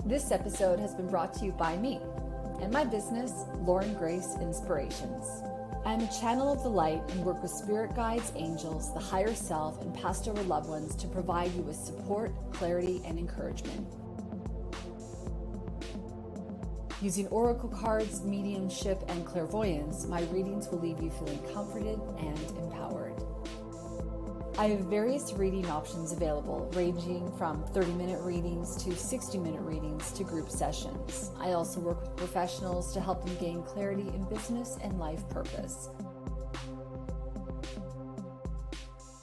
This episode has been brought to you by me and my business, Lauren Grace Inspirations. I am a channel of the light and work with spirit guides, angels, the higher self, and passed over loved ones to provide you with support, clarity, and encouragement. Using oracle cards, mediumship, and clairvoyance, my readings will leave you feeling comforted and empowered. I have various reading options available, ranging from 30-minute readings to 60-minute readings to group sessions. I also work with professionals to help them gain clarity in business and life purpose.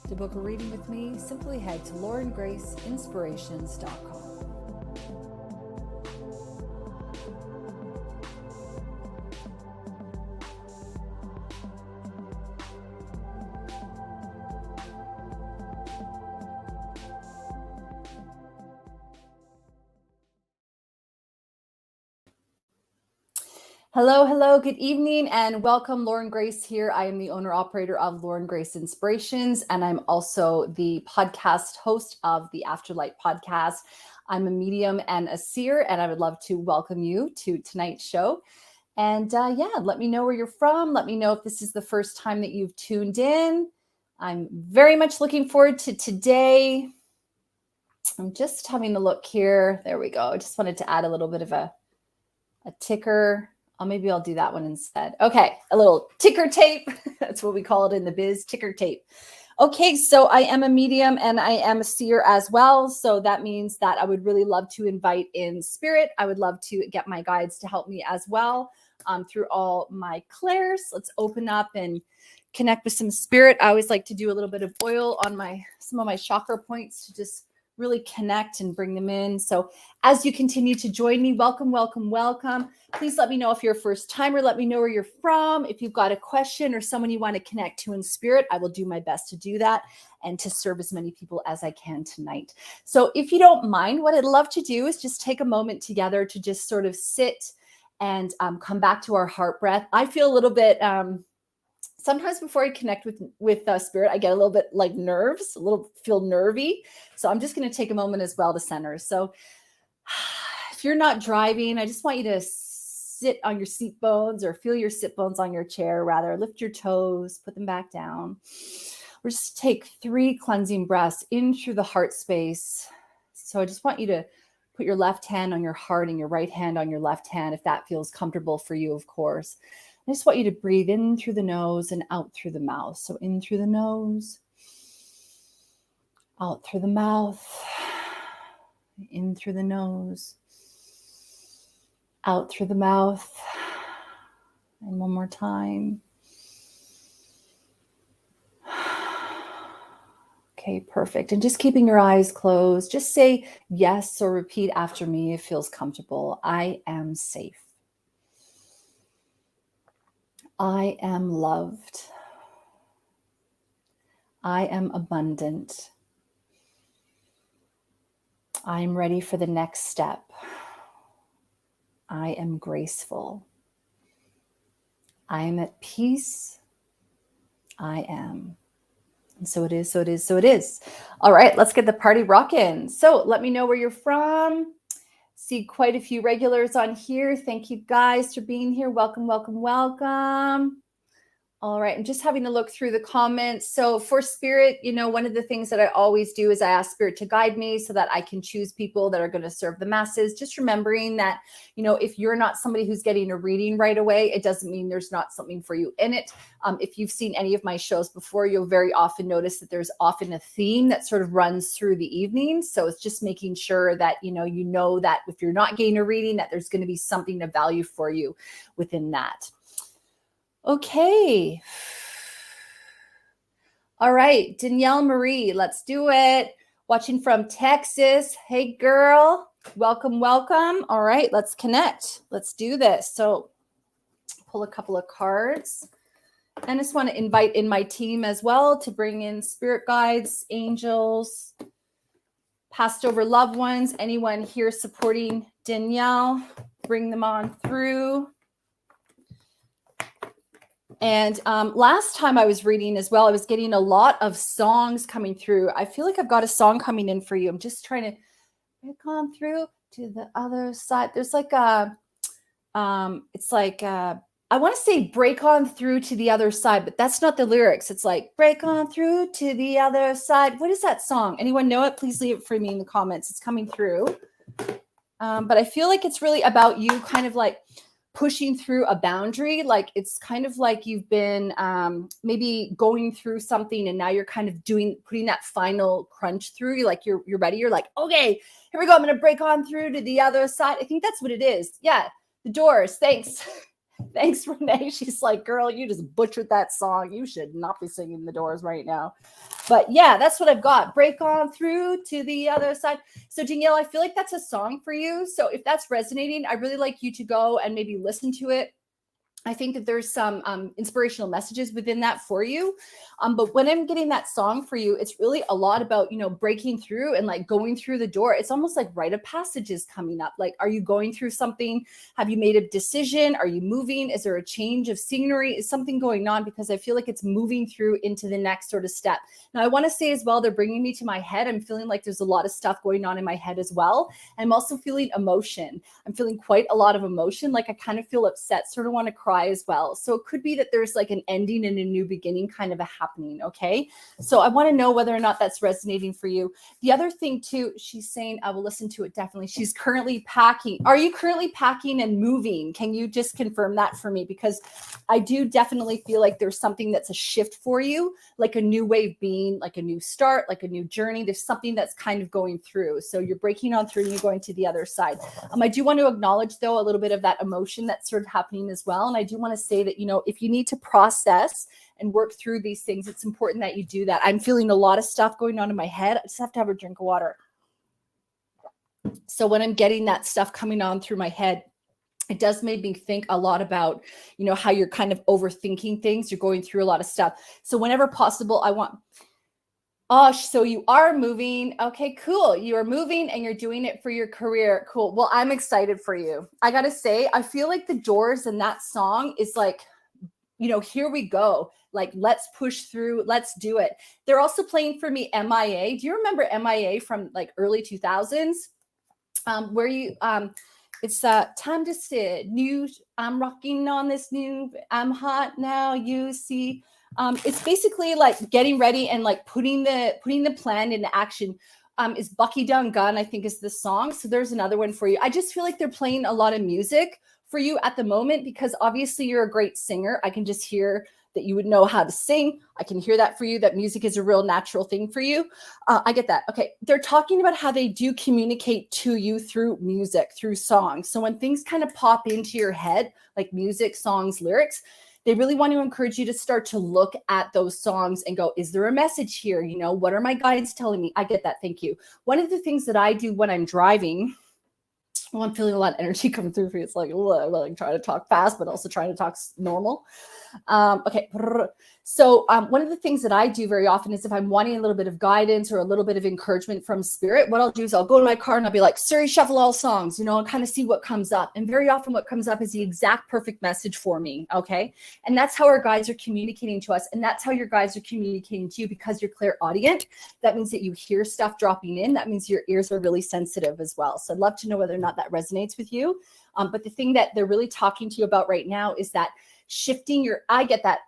To book a reading with me, simply head to laurengraceinspirations.com. Hello, good evening, and welcome. Lauren Grace here. I am the owner-operator of Lauren Grace Inspirations, and I'm also the podcast host of the Afterlight podcast. I'm a medium and a seer, and I would love to welcome you to tonight's show. And let me know where you're from. Let me know if this is the first time that you've tuned in. I'm very much looking forward to today. I'm just having a look here. There we go. I just wanted to add a little bit of a ticker. Maybe I'll do that one instead. Okay, a little ticker tape. That's what we call it in the biz, ticker tape. Okay, so I am a medium and I am a seer as well. So that means that I would really love to invite in spirit. I would love to get my guides to help me as well through all my clairs. Let's open up and connect with some spirit. I always like to do a little bit of oil on some of my chakra points to just really connect and bring them in. So as you continue to join me, welcome, welcome, welcome. Please let me know if you're a first timer. Let me know where you're from. If you've got a question or someone you want to connect to in spirit, I will do my best to do that and to serve as many people as I can tonight. So if you don't mind, what I'd love to do is just take a moment together to just sort of sit and come back to our heart breath. I feel a little bit, sometimes before I connect with spirit, I get a little bit like nerves, feel nervy. So I'm just going to take a moment as well to center. So if you're not driving, I just want you to sit on your seat bones or feel your sit bones on your chair, rather. Lift your toes, put them back down. We're just take 3 cleansing breaths in through the heart space. So I just want you to put your left hand on your heart and your right hand on your left hand, if that feels comfortable for you, of course. I just want you to breathe in through the nose and out through the mouth. So in through the nose, out through the mouth, in through the nose, out through the mouth. And one more time. Okay, perfect. And just keeping your eyes closed, just say yes or repeat after me if it feels comfortable. I am safe. I am loved. I am abundant. I am ready for the next step. I am graceful. I am at peace. I am. And so it is, so it is, so it is. All right, let's get the party rocking. So let me know where you're from. See quite a few regulars on here. Thank you guys for being here. Welcome, welcome, welcome. All right, I'm just having a look through the comments. So for spirit, one of the things that I always do is I ask spirit to guide me so that I can choose people that are going to serve the masses. Just remembering that, if you're not somebody who's getting a reading right away, it doesn't mean there's not something for you in it. If you've seen any of my shows before, you'll very often notice that there's often a theme that sort of runs through the evening. So it's just making sure that, you know that if you're not getting a reading, that there's going to be something of value for you within that. Okay. All right, Danielle Marie, let's do it. Watching from Texas. Hey, girl. Welcome, welcome. All right, let's connect. Let's do this. So pull a couple of cards. And I just want to invite in my team as well to bring in spirit guides, angels, passed over loved ones, anyone here supporting Danielle, bring them on through. And last time I was reading as well, I was getting a lot of songs coming through. I feel like I've got a song coming in for you. I'm just trying to come through. to the other side. There's like a, it's like, I want to say break on through to the other side, but that's not the lyrics. It's like break on through to the other side. What is that song? Anyone know it? Please leave it for me in the comments. It's coming through. But I feel like it's really about you kind of like pushing through a boundary. Like it's kind of like you've been maybe going through something and now you're kind of putting that final crunch through. You're ready. You're like, okay, here we go. I'm going to break on through to the other side. I think that's what it is. Yeah. The Doors. Thanks. Thanks, Renee. She's like, girl, you just butchered that song. You should not be singing The Doors right now. But yeah, that's what I've got. Break on through to the other side. So Danielle, I feel like that's a song for you. So if that's resonating, I'd really like you to go and maybe listen to it. I think that there's some inspirational messages within that for you. But when I'm getting that song for you, it's really a lot about, breaking through and like going through the door. It's almost like rite of passage is coming up. Like, are you going through something? Have you made a decision? Are you moving? Is there a change of scenery? Is something going on? Because I feel like it's moving through into the next sort of step. Now, I want to say as well, they're bringing me to my head. I'm feeling like there's a lot of stuff going on in my head as well. I'm also feeling emotion. I'm feeling quite a lot of emotion. Like I kind of feel upset, sort of want to cry as well. So it could be that there's like an ending and a new beginning kind of a happening. Okay. So I want to know whether or not that's resonating for you. The other thing too, she's saying, I will listen to it. Definitely. She's currently packing. Are you currently packing and moving? Can you just confirm that for me? Because I do definitely feel like there's something that's a shift for you, like a new way of being, like a new start, like a new journey. There's something that's kind of going through. So you're breaking on through and you're going to the other side. I do want to acknowledge though, a little bit of that emotion that's sort of happening as well. And I do want to say that, if you need to process and work through these things, it's important that you do that. I'm feeling a lot of stuff going on in my head. I just have to have a drink of water. So when I'm getting that stuff coming on through my head, it does make me think a lot about, how you're kind of overthinking things. You're going through a lot of stuff. So whenever possible, so you are moving. Okay, cool. You are moving and you're doing it for your career. Cool. Well, I'm excited for you. I got to say, I feel like The Doors and that song is like, here we go. Like, let's push through. Let's do it. They're also playing for me MIA. Do you remember MIA from like early 2000s? Where you, it's time to sit. New, I'm rocking on this new, I'm hot now, you see. It's basically like getting ready and like putting the plan into action. Is Bucky Down Gun, I think is the song. So there's another one for you. I just feel like they're playing a lot of music for you at the moment because obviously you're a great singer. I can just hear that you would know how to sing. I can hear that for you, that music is a real natural thing for you. I get that. Okay. They're talking about how they do communicate to you through music, through songs. So when things kind of pop into your head, like music, songs, lyrics, they really want to encourage you to start to look at those songs and go, is there a message here? What are my guides telling me? I get that. Thank you. One of the things that I do when I'm driving, I'm feeling a lot of energy coming through for you. It's like, I'm like trying to talk fast, but also trying to talk normal. Okay. So one of the things that I do very often is if I'm wanting a little bit of guidance or a little bit of encouragement from spirit, what I'll do is I'll go in my car and I'll be like, Siri, shuffle all songs, and kind of see what comes up. And very often what comes up is the exact perfect message for me. Okay. And that's how our guides are communicating to us. And that's how your guides are communicating to you because you're clairaudient. That means that you hear stuff dropping in. That means your ears are really sensitive as well. So I'd love to know whether or not that resonates with you. But the thing that they're really talking to you about right now is that shifting I get that.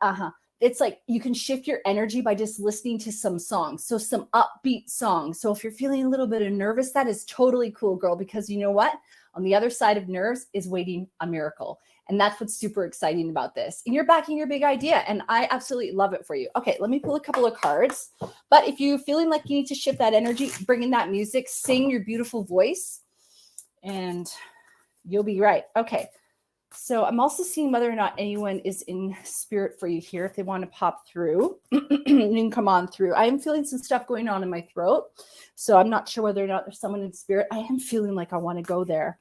It's like you can shift your energy by just listening to some songs. So some upbeat songs. So if you're feeling a little bit of nervous, that is totally cool, girl, because you know what? On the other side of nerves is waiting a miracle. And that's what's super exciting about this. And you're backing your big idea. And I absolutely love it for you. Okay, let me pull a couple of cards. But if you're feeling like you need to shift that energy, bring in that music, sing your beautiful voice, and you'll be right. Okay. So I'm also seeing whether or not anyone is in spirit for you here. If they want to pop through, you can come on through. I am feeling some stuff going on in my throat. So I'm not sure whether or not there's someone in spirit. I am feeling like I want to go there.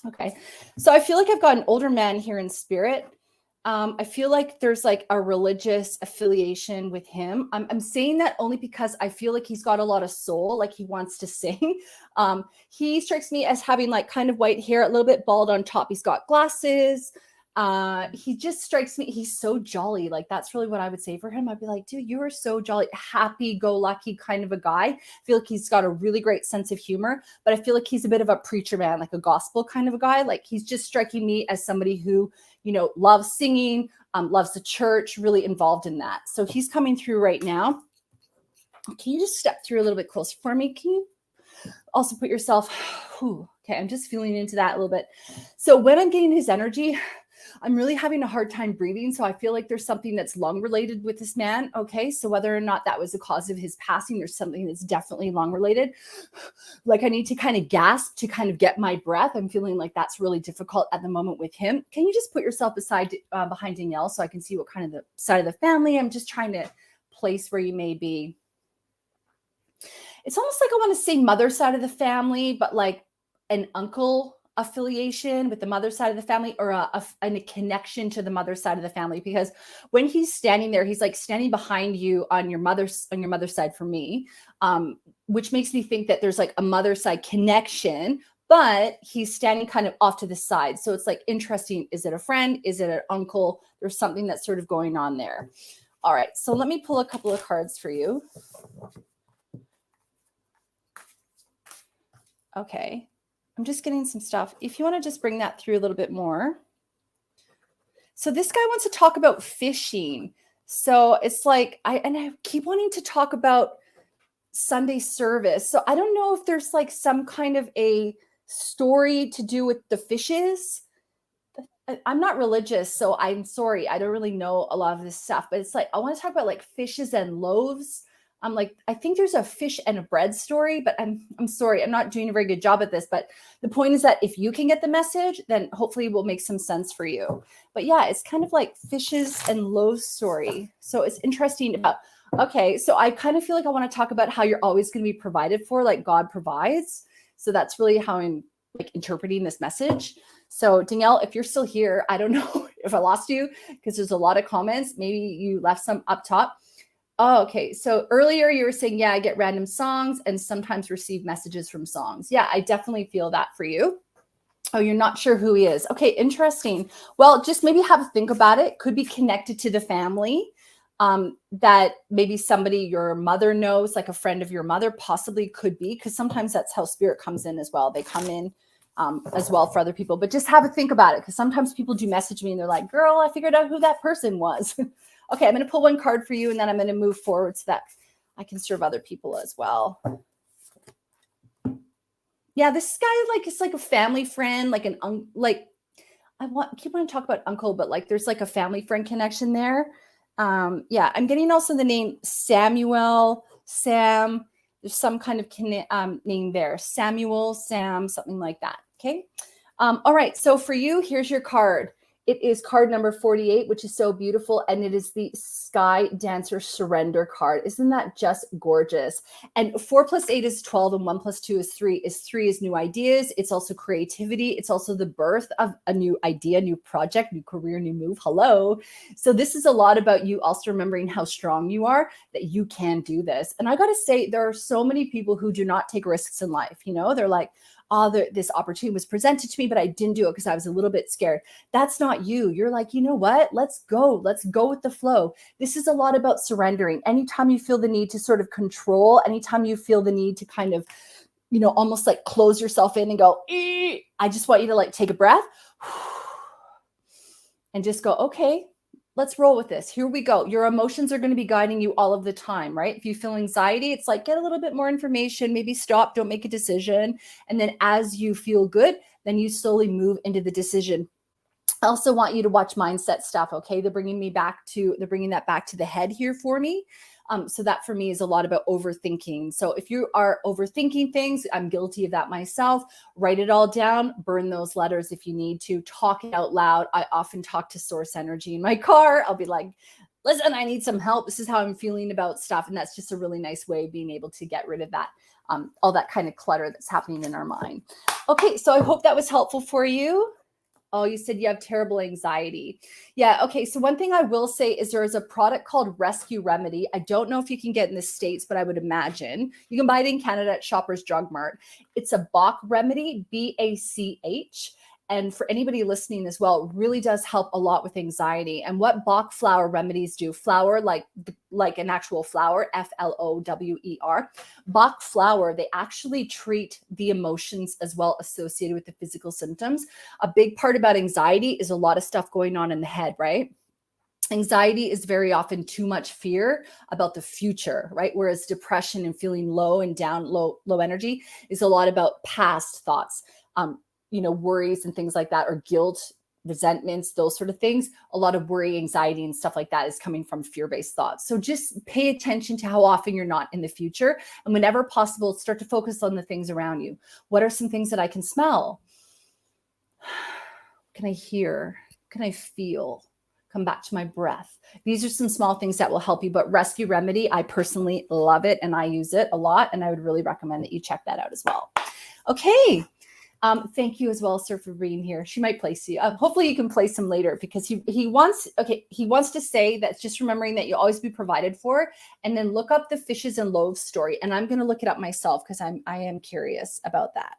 Okay. So I feel like I've got an older man here in spirit. I feel like there's like a religious affiliation with him. I'm saying that only because I feel like he's got a lot of soul, like he wants to sing. He strikes me as having like kind of white hair, a little bit bald on top. He's got glasses. He just strikes me. He's so jolly. Like, that's really what I would say for him. I'd be like, dude, you are so jolly, happy go lucky kind of a guy. I feel like he's got a really great sense of humor, but I feel like he's a bit of a preacher man, like a gospel kind of a guy. Like, he's just striking me as somebody who, you know, loves singing, loves the church, really involved in that. So he's coming through right now. Can you just step through a little bit closer for me? Can you also put yourself, okay, I'm just feeling into that a little bit. So when I'm getting his energy, I'm really having a hard time breathing. So I feel like there's something that's lung related with this man. Okay. So whether or not that was the cause of his passing, there's something that's definitely lung related. Like, I need to kind of gasp to kind of get my breath. I'm feeling like that's really difficult at the moment with him. Can you just put yourself beside behind Danielle so I can see what kind of the side of the family? I'm just trying to place where you may be. It's almost like I want to say mother side of the family, but like an uncle affiliation with the mother side of the family, or a connection to the mother side of the family. Because when he's standing there, he's like standing behind you on your mother's side for me, which makes me think that there's like a mother side connection, but he's standing kind of off to the side. So it's like interesting. Is it a friend? Is it an uncle? There's something that's sort of going on there. All right. So let me pull a couple of cards for you. Okay, I'm just getting some stuff. If you want to just bring that through a little bit more. So this guy wants to talk about fishing. So it's like, I keep wanting to talk about Sunday service. So I don't know if there's like some kind of a story to do with the fishes. I'm not religious, so I'm sorry. I don't really know a lot of this stuff, but it's like, I want to talk about like fishes and loaves. I'm like, I think there's a fish and a bread story, but I'm sorry. I'm not doing a very good job at this, but the point is that if you can get the message, then hopefully it will make some sense for you. But yeah, it's kind of like fishes and loaves story. So it's interesting about, okay, so I kind of feel like I want to talk about how you're always going to be provided for, like God provides. So that's really how I'm like interpreting this message. So Danielle, if you're still here, I don't know if I lost you because there's a lot of comments. Maybe you left some up top. Oh, okay. So earlier you were saying, yeah, I get random songs and sometimes receive messages from songs. Yeah, I definitely feel that for you. Oh, you're not sure who he is. Okay, interesting. Well, just maybe have a think about it. Could be connected to the family, that maybe somebody your mother knows, like a friend of your mother, possibly could be, because sometimes that's how spirit comes in as well. They come in as well for other people. But just have a think about it, because sometimes people do message me and they're like, girl, I figured out who that person was. Okay, I'm going to pull one card for you, and then I'm going to move forward so that I can serve other people as well. Yeah, this guy, like, it's like a family friend, like keep wanting to talk about uncle, but like there's like a family friend connection there. Yeah, I'm getting also the name Samuel, Sam. There's some kind of name there, Samuel, Sam, something like that. Okay. All right. So for you, here's your card. It is card number 48, which is so beautiful. And it is the Sky Dancer Surrender card. Isn't that just gorgeous? And 4 + 8 is 12 and 1 + 2 is 3. 3 is new ideas. It's also creativity. It's also the birth of a new idea, new project, new career, new move. Hello. So this is a lot about you also remembering how strong you are, that you can do this. And I got to say, there are so many people who do not take risks in life. You know, they're like, oh, this opportunity was presented to me, but I didn't do it because I was a little bit scared. That's not you. You're like, you know what? Let's go. Let's go with the flow. This is a lot about surrendering. Anytime you feel the need to sort of control, anytime you feel the need to kind of, you know, almost like close yourself in and go, I just want you to like take a breath and just go, okay, let's roll with this. Here we go. Your emotions are going to be guiding you all of the time, right? If you feel anxiety, it's like, get a little bit more information, maybe stop, don't make a decision. And then as you feel good, then you slowly move into the decision. I also want you to watch mindset stuff. Okay. They're bringing that back to the head here for me. So that for me is a lot about overthinking. So if you are overthinking things, I'm guilty of that myself. Write it all down, burn those letters if you need to, talk it out loud. I often talk to source energy in my car. I'll be like, listen, I need some help. This is how I'm feeling about stuff. And that's just a really nice way of being able to get rid of that, all that kind of clutter that's happening in our mind. Okay. So I hope that was helpful for you. Oh, you said you have terrible anxiety. Yeah. Okay. So one thing I will say is there is a product called Rescue Remedy. I don't know if you can get in the States, but I would imagine you can buy it in Canada at Shoppers Drug Mart. It's a Bach remedy, BACH. And for anybody listening as well, it really does help a lot with anxiety. And what Bach flower remedies do, flower like an actual flower, flower, Bach flower, they actually treat the emotions as well associated with the physical symptoms. A big part about anxiety is a lot of stuff going on in the head, right? Anxiety is very often too much fear about the future, right? Whereas depression and feeling low and down, low energy is a lot about past thoughts, worries and things like that, or guilt, resentments, those sort of things. A lot of worry, anxiety, and stuff like that is coming from fear-based thoughts. So just pay attention to how often you're not in the future. And whenever possible, start to focus on the things around you. What are some things that I can smell? Can I hear? Can I feel? Come back to my breath. These are some small things that will help you, but Rescue Remedy, I personally love it and I use it a lot, and I would really recommend that you check that out as well. Okay. Thank you as well, sir, for being here. She might place you. Hopefully you can place him later, because he wants to say that just remembering that you'll always be provided for, and then look up the fishes and loaves story. And I'm going to look it up myself because I am curious about that.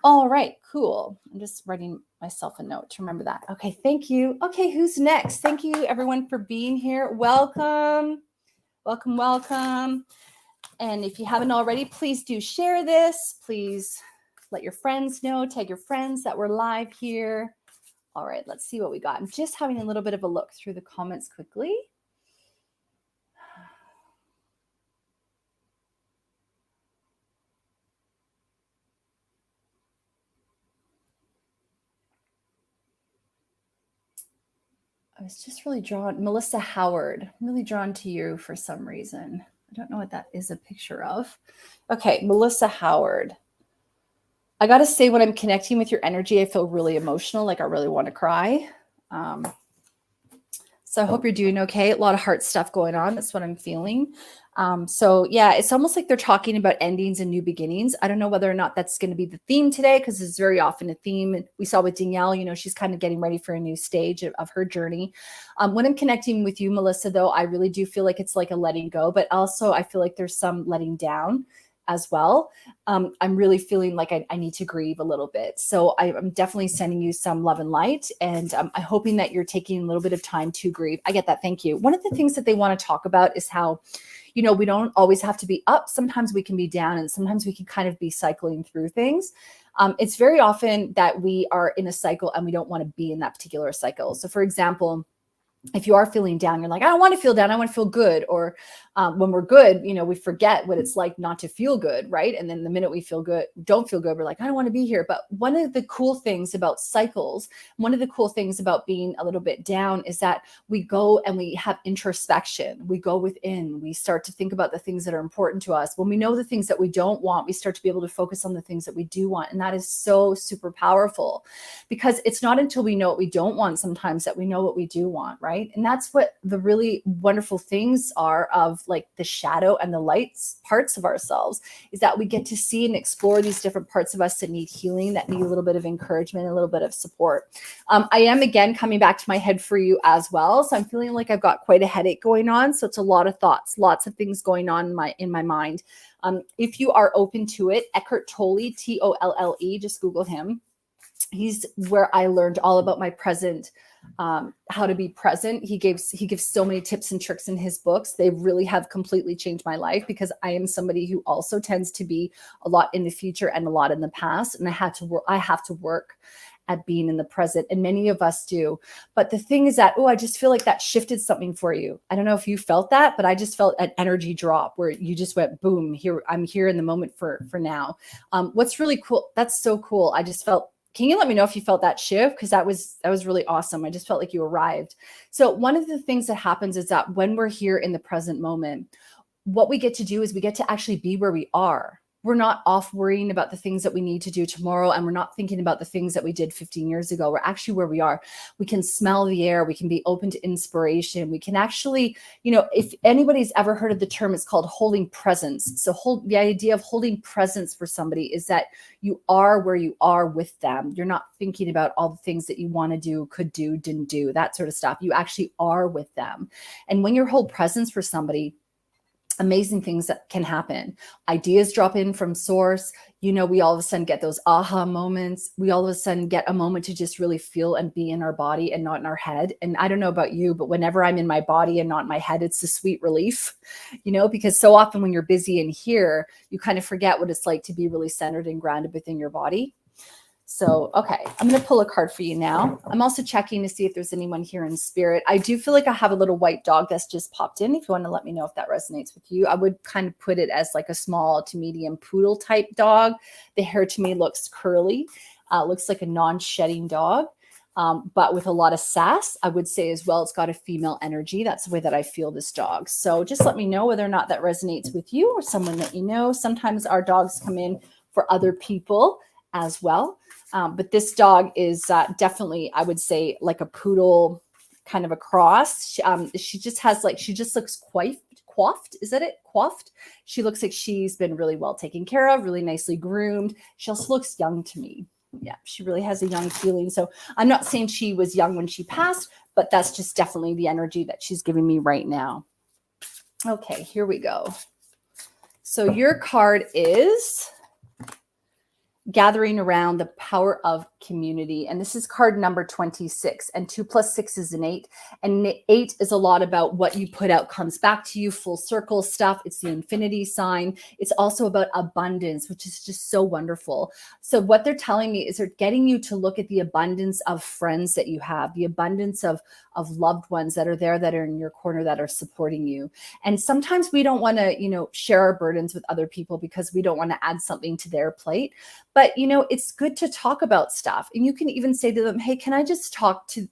All right, cool. I'm just writing myself a note to remember that. Okay, thank you. Okay, who's next? Thank you everyone for being here. Welcome. Welcome, welcome. And if you haven't already, please do share this. Please let your friends know, tag your friends that we're live here. All right, let's see what we got. I'm just having a little bit of a look through the comments quickly. I was just really drawn, Melissa Howard, I'm really drawn to you for some reason. I don't know what that is a picture of. Okay, Melissa Howard. I got to say, when I'm connecting with your energy, I feel really emotional, like I really want to cry. So I hope you're doing okay. A lot of heart stuff going on. That's what I'm feeling. So yeah, it's almost like they're talking about endings and new beginnings. I don't know whether or not that's going to be the theme today, because it's very often a theme. We saw with Danielle, she's kind of getting ready for a new stage of her journey. When I'm connecting with you, Melissa, though, I really do feel like it's like a letting go, but also I feel like there's some letting down as well. I'm really feeling like I need to grieve a little bit. So I'm definitely sending you some love and light, and I'm hoping that you're taking a little bit of time to grieve. I get that. Thank you. One of the things that they want to talk about is how, we don't always have to be up. Sometimes we can be down, and sometimes we can kind of be cycling through things. It's very often that we are in a cycle and we don't want to be in that particular cycle. So for example, if you are feeling down, you're like, I don't want to feel down, I want to feel good. Or when we're good, we forget what it's like not to feel good, right? And then the minute we don't feel good, we're like, I don't want to be here. But one of the cool things about cycles, one of the cool things about being a little bit down, is that we go and we have introspection. We go within, we start to think about the things that are important to us. When we know the things that we don't want, we start to be able to focus on the things that we do want. And that is so super powerful, because it's not until we know what we don't want sometimes that we know what we do want, right? And that's what the really wonderful things are of like the shadow and the lights parts of ourselves, is that we get to see and explore these different parts of us that need healing, that need a little bit of encouragement, a little bit of support. I am again coming back to my head for you as well. So I'm feeling like I've got quite a headache going on. So it's a lot of thoughts, lots of things going on in my mind. If you are open to it, Eckhart Tolle, Tolle, just Google him. He's where I learned all about my present, how to be present. He gives so many tips and tricks in his books. They really have completely changed my life, because I am somebody who also tends to be a lot in the future and a lot in the past. And I have to work at being in the present. And many of us do. But the thing is that, I just feel like that shifted something for you. I don't know if you felt that, but I just felt an energy drop where you just went, boom, here, I'm here in the moment for now. What's really cool. That's so cool. I just felt, can you let me know if you felt that shift? Because that was really awesome. I just felt like you arrived. So one of the things that happens is that when we're here in the present moment, what we get to do is we get to actually be where we are. We're not off worrying about the things that we need to do tomorrow, and we're not thinking about the things that we did 15 years ago. We're actually where we are. We can smell the air. We can be open to inspiration. We can actually, if anybody's ever heard of the term, it's called holding presence. So the idea of holding presence for somebody is that you are where you are with them. You're not thinking about all the things that you want to do, could do, didn't do, that sort of stuff. You actually are with them. And when you hold presence for somebody, amazing things that can happen. Ideas drop in from source. We all of a sudden get those aha moments. We all of a sudden get a moment to just really feel and be in our body and not in our head. And I don't know about you, but whenever I'm in my body and not in my head, it's a sweet relief, because so often when you're busy in here, you kind of forget what it's like to be really centered and grounded within your body. So, okay, I'm going to pull a card for you now. I'm also checking to see if there's anyone here in spirit. I do feel like I have a little white dog that's just popped in. If you want to let me know if that resonates with you, I would kind of put it as like a small to medium poodle type dog. The hair to me looks curly, looks like a non-shedding dog, but with a lot of sass. I would say as well, it's got a female energy. That's the way that I feel this dog. So just let me know whether or not that resonates with you or someone that you know. Sometimes our dogs come in for other people as well. But this dog is definitely, I would say, like a poodle kind of a cross. She just looks coiffed. Is that it? Coiffed. She looks like she's been really well taken care of, really nicely groomed. She also looks young to me. Yeah, she really has a young feeling. So I'm not saying she was young when she passed, but that's just definitely the energy that she's giving me right now. Okay, here we go. So your card is gathering around the power of community. And this is card number 26. And 2 + 6 is an 8. And 8 is a lot about what you put out comes back to you, full circle stuff. It's the infinity sign. It's also about abundance, which is just so wonderful. So what they're telling me is they're getting you to look at the abundance of friends that you have, the abundance of loved ones that are there, that are in your corner, that are supporting you. And sometimes we don't want to, share our burdens with other people because we don't want to add something to their plate. But, it's good to talk about stuff. And you can even say to them, hey, can I just talk to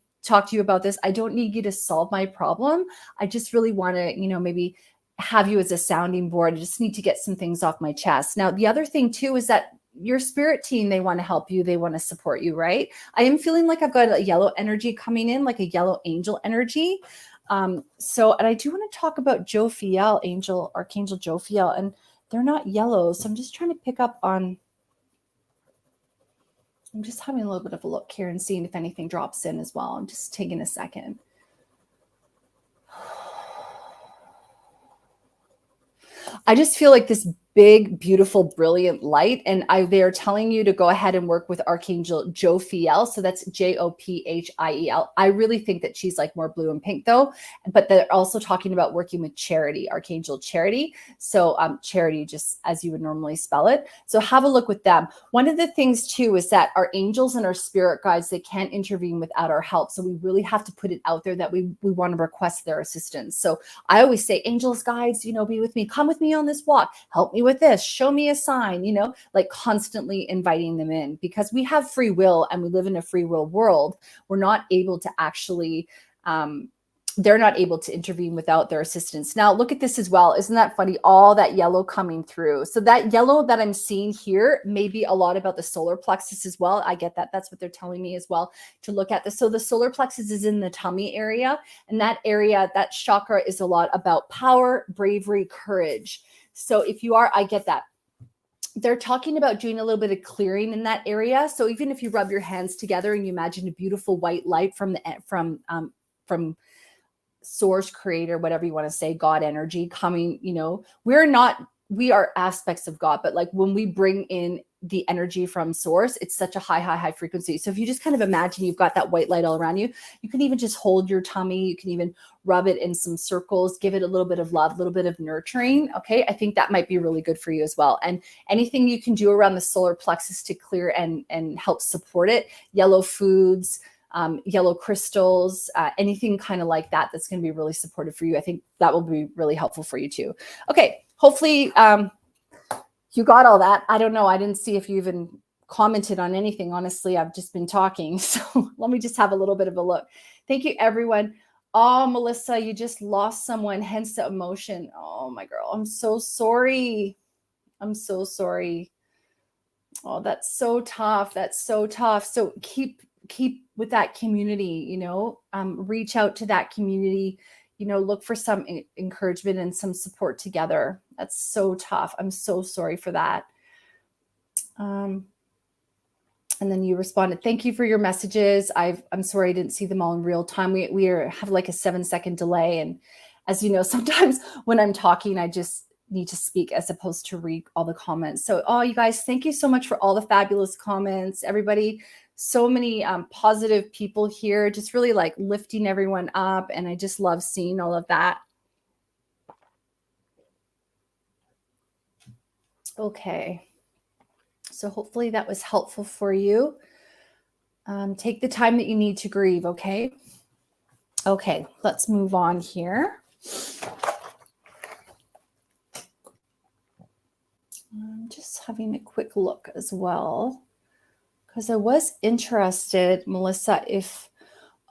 you about this? I don't need you to solve my problem. I just really want to, maybe have you as a sounding board. I just need to get some things off my chest. Now, the other thing too is that your spirit team, they want to help you. They want to support you, right? I am feeling like I've got a yellow energy coming in, like a yellow angel energy. And I do want to talk about Jophiel, Archangel Jophiel, and they're not yellow. So I'm just trying to pick up on, I'm just having a little bit of a look here and seeing if anything drops in as well. I'm just taking a second. I just feel like this big, beautiful, brilliant light. And they're telling you to go ahead and work with Archangel Jophiel. So that's Jophiel. I really think that she's like more blue and pink though. But they're also talking about working with Charity, Archangel Charity. So Charity, just as you would normally spell it. So have a look with them. One of the things too is that our angels and our spirit guides, they can't intervene without our help. So we really have to put it out there that we want to request their assistance. So I always say, angels, guides, be with me. Come with me on this walk. Help me with this. Show me a sign, like constantly inviting them in, because we have free will and we live in a free will world. We're not able to actually, they're not able to intervene without their assistance. Now, look at this as well. Isn't that funny? All that yellow coming through. So that yellow that I'm seeing here may be a lot about the solar plexus as well. I get that. That's what they're telling me as well to look at this. So the solar plexus is in the tummy area, and that area, that chakra, is a lot about power, bravery, courage. So if you are, I get that. They're talking about doing a little bit of clearing in that area. So even if you rub your hands together and you imagine a beautiful white light from source, creator, whatever you want to say, God energy coming, we are aspects of God, but like when we bring in the energy from source, it's such a high frequency. So if you just kind of imagine you've got that white light all around you, you can even just hold your tummy. You can even rub it in some circles, give it a little bit of love, a little bit of nurturing. Okay. I think that might be really good for you as well. And anything you can do around the solar plexus to clear and help support it, yellow foods, yellow crystals, anything kind of like that, that's going to be really supportive for you. I think that will be really helpful for you too. Okay. Hopefully, you got all that. I don't know. I didn't see if you even commented on anything. Honestly, I've just been talking. So let me just have a little bit of a look. Thank you, everyone. Oh, Melissa, you just lost someone, hence the emotion. Oh, my girl. I'm so sorry. I'm so sorry. Oh, that's so tough. That's so tough. So keep with that community, reach out to that community, look for some encouragement and some support together. That's so tough. I'm so sorry for that. And then you responded, thank you for your messages. I'm sorry I didn't see them all in real time. We have like a 7-second delay, as you know, sometimes when I'm talking, I just need to speak as opposed to read all the comments. So, oh, you guys, thank you so much for all the fabulous comments. Everybody, so many positive people here, just really like lifting everyone up. And I just love seeing all of that. Okay. So hopefully that was helpful for you. Take the time that you need to grieve, okay? Okay, let's move on here. I'm just having a quick look as well, because I was interested, Melissa, if,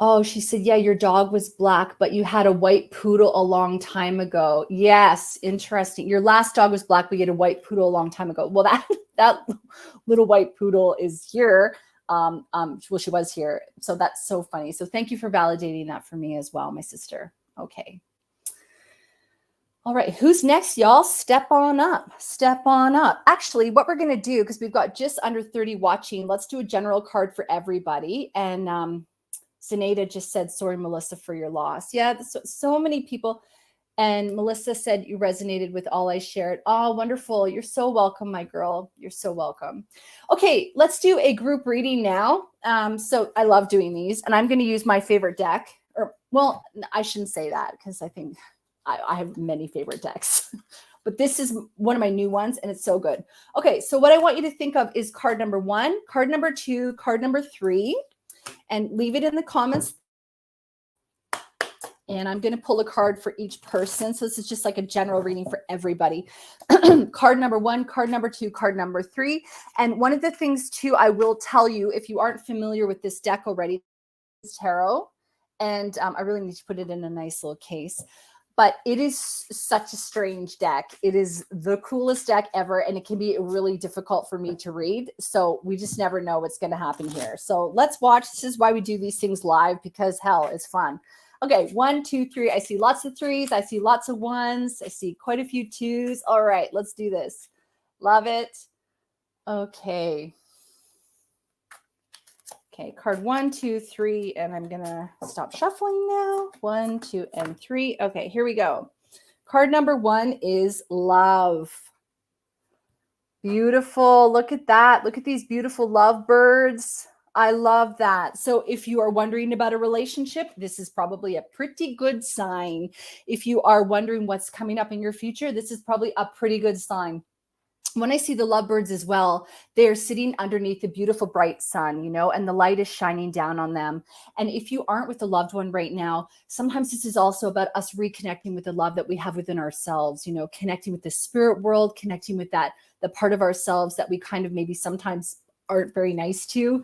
oh, she said, yeah, your dog was black, but you had a white poodle a long time ago. Yes, interesting. Your last dog was black, but you had a white poodle a long time ago. Well, that little white poodle is here. Well, she was here. So that's so funny. So thank you for validating that for me as well, my sister. Okay. All right. Who's next, y'all? Step on up. Step on up. Actually, what we're going to do, because we've got just under 30 watching, let's do a general card for everybody. And Zenaida just said, sorry, Melissa, for your loss. Yeah, so many people. And Melissa said you resonated with all I shared. Oh, wonderful. You're so welcome, my girl. You're so welcome. Okay, let's do a group reading now. So I love doing these, and I'm going to use my favorite deck. Or, well, I shouldn't say that, because I think I have many favorite decks. But this is one of my new ones, and it's so good. Okay, so what I want you to think of is card number 1, card number 2, card number 3, and leave it in the comments. And I'm going to pull a card for each person. So this is just like a general reading for everybody. Card number 1, card number 2, card number 3. And one of the things too, I will tell you, if you aren't familiar with this deck already, it's tarot. And I really need to put it in a nice little case. But it is such a strange deck. It is the coolest deck ever, and it can be really difficult for me to read. So we just never know what's going to happen here. So let's watch. This is why we do these things live, because hell, it's fun. Okay, 1, 2, 3. I see lots of 3s. I see lots of 1s. I see quite a few 2s. All right, let's do this. Love it. Okay. Okay, card 1, 2, 3, and I'm going to stop shuffling now. 1, 2, and 3. Okay, here we go. Card number 1 is love. Beautiful. Look at that. Look at these beautiful love birds. I love that. So if you are wondering about a relationship, this is probably a pretty good sign. If you are wondering what's coming up in your future, this is probably a pretty good sign. When I see the lovebirds as well, they're sitting underneath the beautiful bright sun, you know, and the light is shining down on them. And if you aren't with a loved one right now, sometimes this is also about us reconnecting with the love that we have within ourselves, you know, connecting with the spirit world, connecting with that, the part of ourselves that we kind of maybe sometimes aren't very nice to.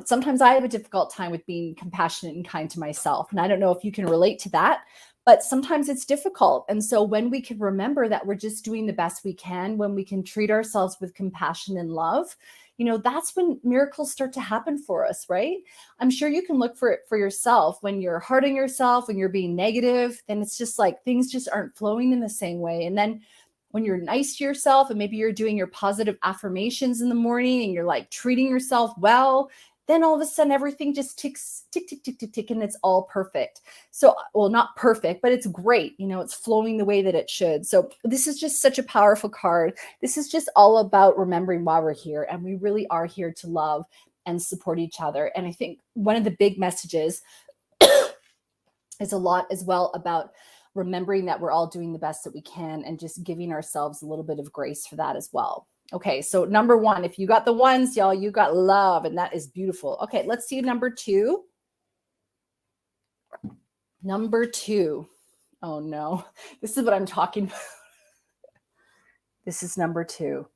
Sometimes I have a difficult time with being compassionate and kind to myself. And I don't know if you can relate to that, but sometimes it's difficult. And so when we can remember that we're just doing the best we can, when we can treat ourselves with compassion and love, you know, that's when miracles start to happen for us, right? I'm sure you can look for it for yourself. When you're hard on yourself, when you're being negative, then it's just like things just aren't flowing in the same way. And then when you're nice to yourself and maybe you're doing your positive affirmations in the morning and you're like treating yourself well, then all of a sudden everything just ticks, tick, tick, tick, tick, tick, and it's all perfect. So, well, not perfect, but it's great. You know, it's flowing the way that it should. So this is just such a powerful card. This is just all about remembering why we're here. And we really are here to love and support each other. And I think one of the big messages is a lot as well about remembering that we're all doing the best that we can and just giving ourselves a little bit of grace for that as well. Okay, so number 1, if you got the 1s, y'all, you got love, and that is beautiful. Okay, let's see number 2. Number 2. Oh, no. This is what I'm talking about. This is number 2.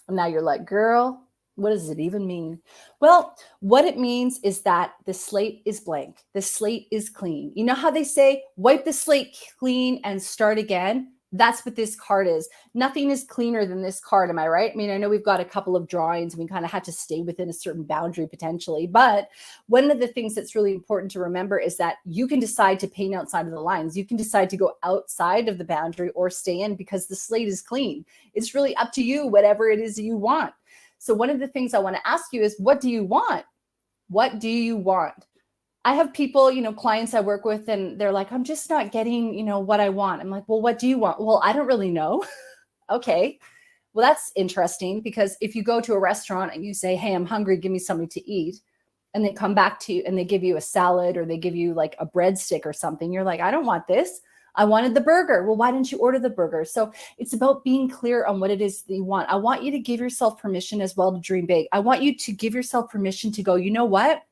Now you're like, girl, what does it even mean? Well, what it means is that the slate is blank. The slate is clean. You know how they say, wipe the slate clean and start again? That's what this card is. Nothing is cleaner than this card. Am I right? I mean, I know we've got a couple of drawings and we kind of had to stay within a certain boundary potentially. But one of the things that's really important to remember is that you can decide to paint outside of the lines. You can decide to go outside of the boundary or stay in because the slate is clean. It's really up to you, whatever it is you want. So one of the things I want to ask you is, what do you want? What do you want? I have people, clients I work with, and they're like, I'm just not getting, what I want. I'm like, well, what do you want? Well, I don't really know. Okay. Well, that's interesting, because if you go to a restaurant and you say, hey, I'm hungry, give me something to eat, and they come back to you and they give you a salad, or they give you like a breadstick or something, you're like, I don't want this. I wanted the burger. Well, why didn't you order the burger? So it's about being clear on what it is that you want. I want you to give yourself permission as well to dream big. I want you to give yourself permission to go, you know what?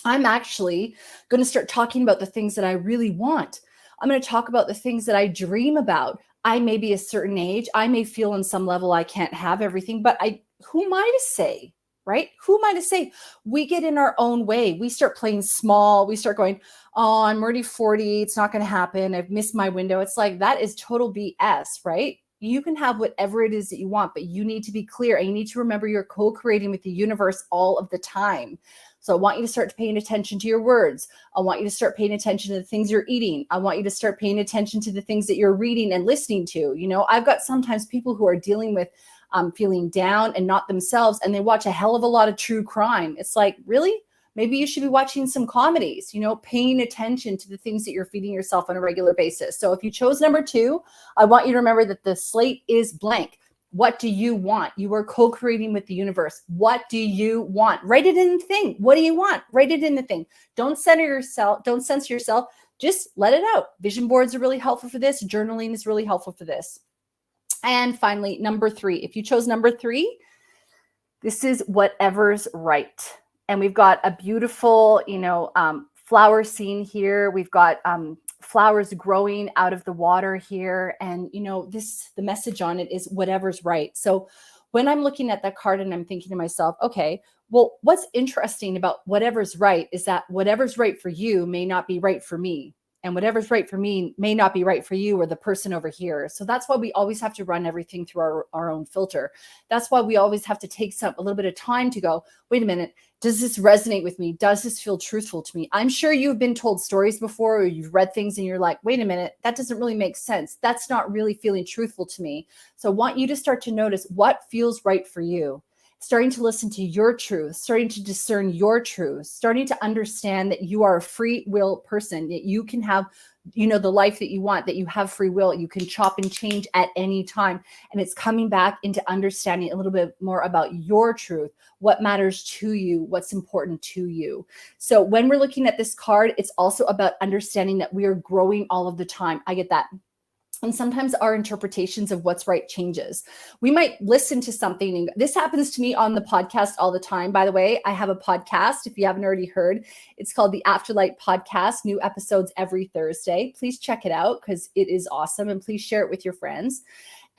I'm actually going to start talking about the things that I really want. I'm going to talk about the things that I dream about. I may be a certain age. I may feel on some level I can't have everything, but who am I to say, right? Who am I to say? We get in our own way. We start playing small. We start going, oh, I'm already 40. It's not going to happen. I've missed my window. It's like, that is total BS, right? You can have whatever it is that you want, but you need to be clear, and you need to remember you're co-creating with the universe all of the time. So I want you to start paying attention to your words. I want you to start paying attention to the things you're eating. I want you to start paying attention to the things that you're reading and listening to. I've got sometimes people who are dealing with feeling down and not themselves, and they watch a hell of a lot of true crime. It's like, really? Maybe you should be watching some comedies, paying attention to the things that you're feeding yourself on a regular basis. So if you chose number 2, I want you to remember that the slate is blank. What do you want? You are co-creating with the universe. What do you want? Write it in the thing. What do you want? Write it in the thing. Don't censor yourself. Don't censor yourself. Just let it out. Vision boards are really helpful for this. Journaling is really helpful for this. And finally, number 3. If you chose number 3, this is whatever's right. And we've got a beautiful, flower scene here. We've got flowers growing out of the water here. And, the message on it is whatever's right. So when I'm looking at that card and I'm thinking to myself, okay, well, what's interesting about whatever's right is that whatever's right for you may not be right for me. And whatever's right for me may not be right for you or the person over here. So that's why we always have to run everything through our own filter. That's why we always have to take a little bit of time to go, wait a minute, does this resonate with me? Does this feel truthful to me? I'm sure you've been told stories before, or you've read things and you're like, wait a minute, that doesn't really make sense. That's not really feeling truthful to me. So I want you to start to notice what feels right for you. Starting to listen to your truth, starting to discern your truth, starting to understand that you are a free will person, that you can have, the life that you want, that you have free will, you can chop and change at any time. And it's coming back into understanding a little bit more about your truth, what matters to you, what's important to you. So when we're looking at this card, it's also about understanding that we are growing all of the time. I get that. And sometimes our interpretations of what's right changes. We might listen to something. And this happens to me on the podcast all the time. By the way, I have a podcast, if you haven't already heard. It's called the Afterlight Podcast, new episodes every Thursday. Please check it out because it is awesome. And please share it with your friends.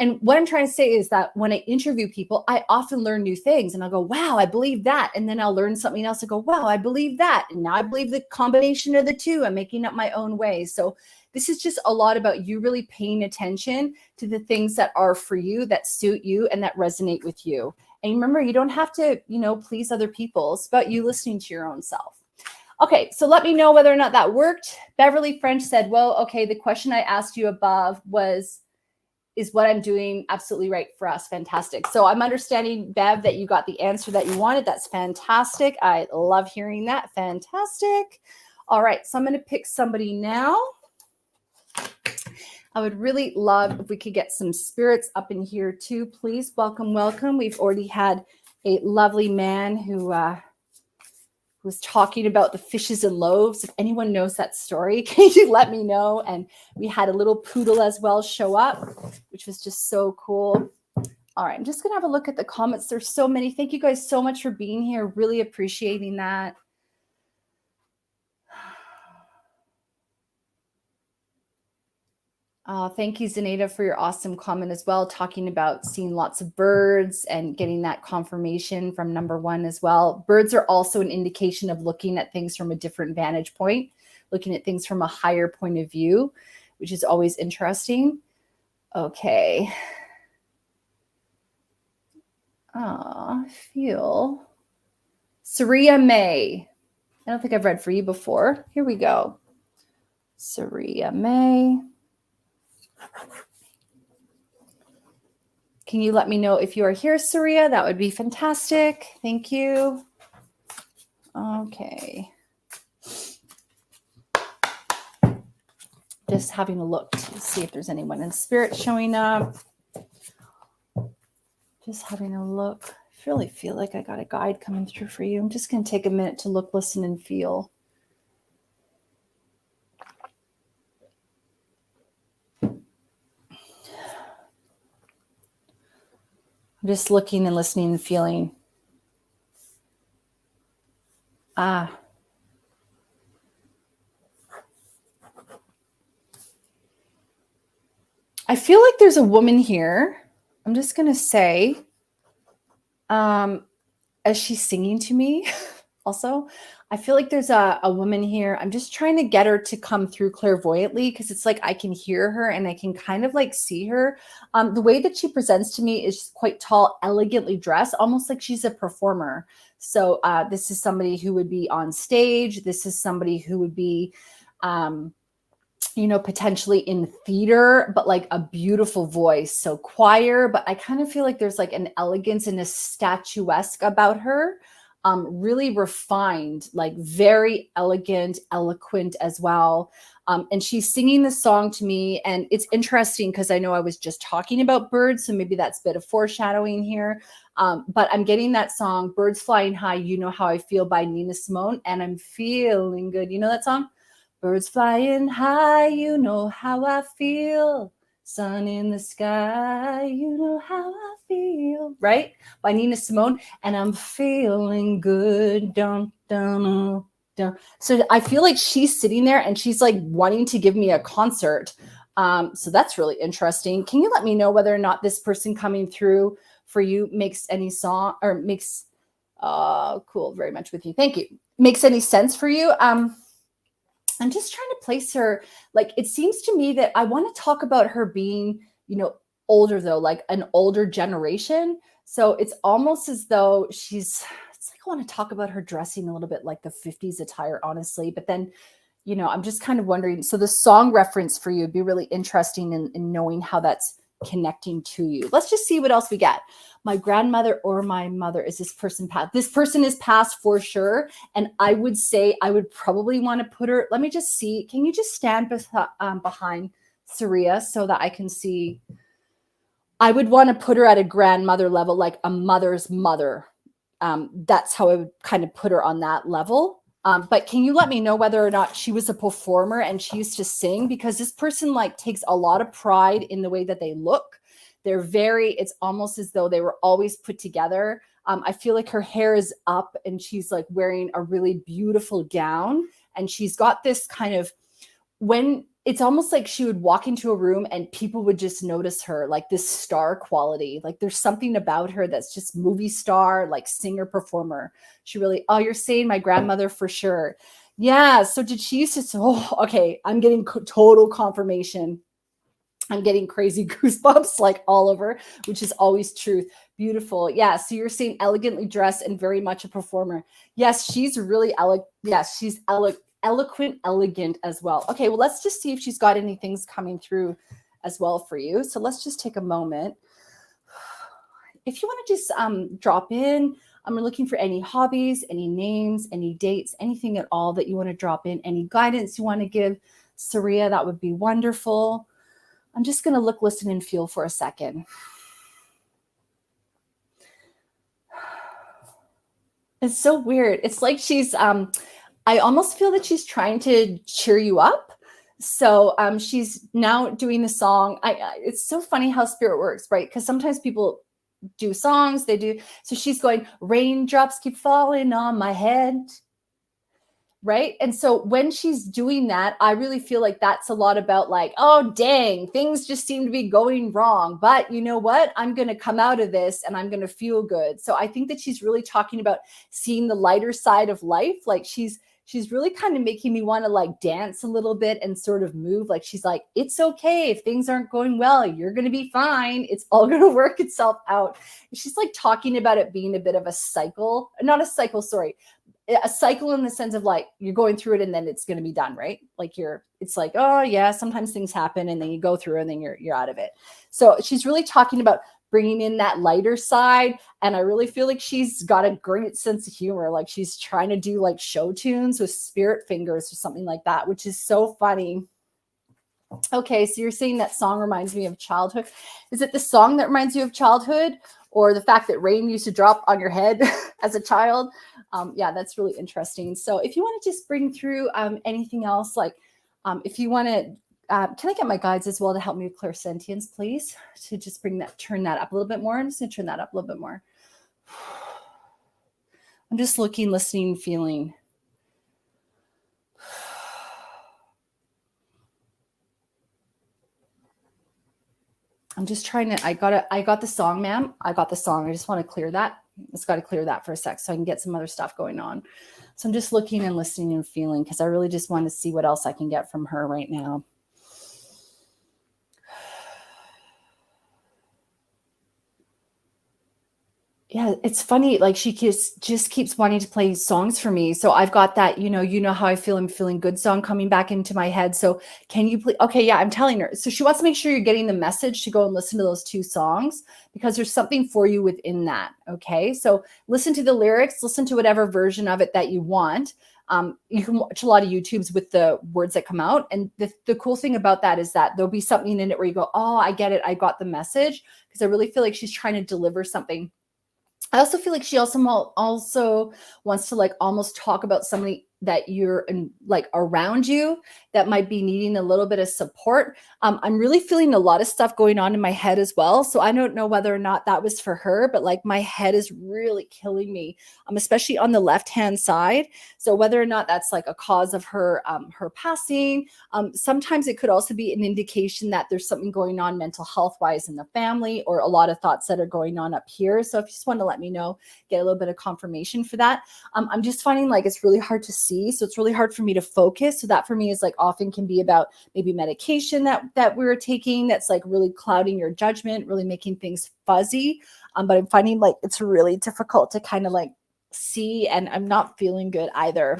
And what I'm trying to say is that when I interview people, I often learn new things and I'll go, wow, I believe that. And then I'll learn something else and go, wow, I believe that. And now I believe the combination of the two. I'm making up my own way. So this is just a lot about you really paying attention to the things that are for you, that suit you, and that resonate with you. And remember, you don't have to, please other people. It's about you listening to your own self. Okay, so let me know whether or not that worked. Beverly French said, well, okay, the question I asked you above is what I'm doing absolutely right for us? Fantastic. So I'm understanding, Bev, that you got the answer that you wanted. That's fantastic. I love hearing that. Fantastic. All right, so I'm going to pick somebody now. I would really love if we could get some spirits up in here too. Please, welcome, welcome. We've already had a lovely man who was talking about the fishes and loaves. If anyone knows that story, can you let me know? And we had a little poodle as well show up, which was just so cool. All right, I'm just going to have a look at the comments. There's so many. Thank you guys so much for being here. Really appreciating that. Thank you, Zaneta, for your awesome comment as well, talking about seeing lots of birds and getting that confirmation from number 1 as well. Birds are also an indication of looking at things from a different vantage point, looking at things from a higher point of view, which is always interesting. Okay. I feel Saria May. I don't think I've read for you before. Here we go. Saria May. Can you let me know if you are here, Saria? That would be fantastic. Thank you. Okay. Just having a look to see if there's anyone in spirit showing up. Just having a look. I really feel like I got a guide coming through for you. I'm just going to take a minute to look, listen, and feel. I'm just looking and listening and feeling. I feel like there's a woman here. I'm just going to say, as she's singing to me, also, I feel like there's a woman here. I'm just trying to get her to come through clairvoyantly because it's like I can hear her and I can kind of like see her. The way that she presents to me is quite tall, elegantly dressed, almost like she's a performer. So this is somebody who would be on stage. This is somebody who would be, potentially in theater, but like a beautiful voice. So choir, but I kind of feel like there's like an elegance and a statuesque about her. Really refined, like very elegant, eloquent as well. And she's singing the song to me. And it's interesting because I know I was just talking about birds. So maybe that's a bit of foreshadowing here. But I'm getting that song, Birds Flying High, You Know How I Feel by Nina Simone. And I'm feeling good. You know that song? Birds flying high, you know how I feel. Sun in the sky, you know how I feel. Right? By Nina Simone. And I'm feeling good. Dun, dun, dun. So I feel like she's sitting there and she's like wanting to give me a concert. So that's really interesting. Can you let me know whether or not this person coming through for you makes any song or makes, cool, very much with you. Thank you. Makes any sense for you? I'm just trying to place her, like, it seems to me that I want to talk about her being, older though, like an older generation. So it's almost as though it's like, I want to talk about her dressing a little bit like the 50s attire, honestly. But then, I'm just kind of wondering, so the song reference for you would be really interesting in knowing how that's connecting to you. Let's just see what else we get. My grandmother or my mother, is this person past? This person is past for sure. And I would say I would probably want to put her, let me just see. Can you just stand behind Saria so that I can see? I would want to put her at a grandmother level, like a mother's mother. That's how I would kind of put her on that level. But can you let me know whether or not she was a performer and she used to sing? Because this person like takes a lot of pride in the way that they look. It's almost as though they were always put together. I feel like her hair is up and she's like wearing a really beautiful gown. And she's got this kind of, when it's almost like she would walk into a room and people would just notice her, like this star quality. Like there's something about her that's just movie star, like singer performer. Oh, you're saying my grandmother for sure. Yeah. So did she used to, okay. I'm getting total confirmation. I'm getting crazy goosebumps like all over, which is always truth. Beautiful. Yeah. So you're saying elegantly dressed and very much a performer. Yes. She's really she's eloquent, elegant as well. Okay, well, let's just see if she's got any things coming through as well for you. So let's just take a moment. If you want to just drop in, I'm looking for any hobbies, any names, any dates, anything at all that you want to drop in, any guidance you want to give Saria, that would be wonderful. I'm just going to look, listen, and feel for a second. It's so weird. It's like she's I almost feel that she's trying to cheer you up. So she's now doing the song. It's so funny how spirit works, right? Because sometimes people do songs, so she's going, raindrops keep falling on my head, right? And so when she's doing that, I really feel like that's a lot about like, oh, dang, things just seem to be going wrong. But you know what? I'm going to come out of this and I'm going to feel good. So I think that she's really talking about seeing the lighter side of life. Like she's really kind of making me want to like dance a little bit and sort of move. Like she's like, it's okay if things aren't going well. You're going to be fine. It's all going to work itself out. She's like talking about it being a bit of a cycle, not a cycle, sorry. A cycle in the sense of like you're going through it and then it's going to be done, right? Like it's like, oh yeah, sometimes things happen and then you go through and then you're out of it. So she's really talking about bringing in that lighter side. And I really feel like she's got a great sense of humor. Like she's trying to do like show tunes with spirit fingers or something like that, which is so funny. Okay, so you're saying that song reminds me of childhood. Is it the song that reminds you of childhood, or the fact that rain used to drop on your head as a child? Yeah, that's really interesting. So if you want to just bring through anything else, like if you want to, can I get my guides as well to help me with clairsentience, please? To just turn that up a little bit more. I'm just going to turn that up a little bit more. I'm just looking, listening, feeling. I'm just trying to, I got the song, ma'am. I got the song. I just want to clear that. It's got to clear that for a sec so I can get some other stuff going on. So I'm just looking and listening and feeling because I really just want to see what else I can get from her right now. Yeah, it's funny. Like she just keeps wanting to play songs for me. So I've got that, you know how I feel. I'm feeling good song coming back into my head. So can you please? Okay, yeah, I'm telling her. So she wants to make sure you're getting the message to go and listen to those 2 songs because there's something for you within that. Okay, so listen to the lyrics, listen to whatever version of it that you want. You can watch a lot of YouTubes with the words that come out. And the cool thing about that is that there'll be something in it where you go, oh, I get it. I got the message because I really feel like she's trying to deliver something. I also feel like she also wants to like almost talk about somebody that you're in, like around you that might be needing a little bit of support. I'm really feeling a lot of stuff going on in my head as well. So I don't know whether or not that was for her, but like my head is really killing me, especially on the left-hand side. So whether or not that's like a cause of her passing, sometimes it could also be an indication that there's something going on mental health wise in the family or a lot of thoughts that are going on up here. So if you just want to let me know, get a little bit of confirmation for that. I'm just finding like it's really hard to see. So it's really hard for me to focus. So that for me is like often can be about maybe medication that we're taking that's like really clouding your judgment, really making things fuzzy. But I'm finding like it's really difficult to kind of like see, and I'm not feeling good either.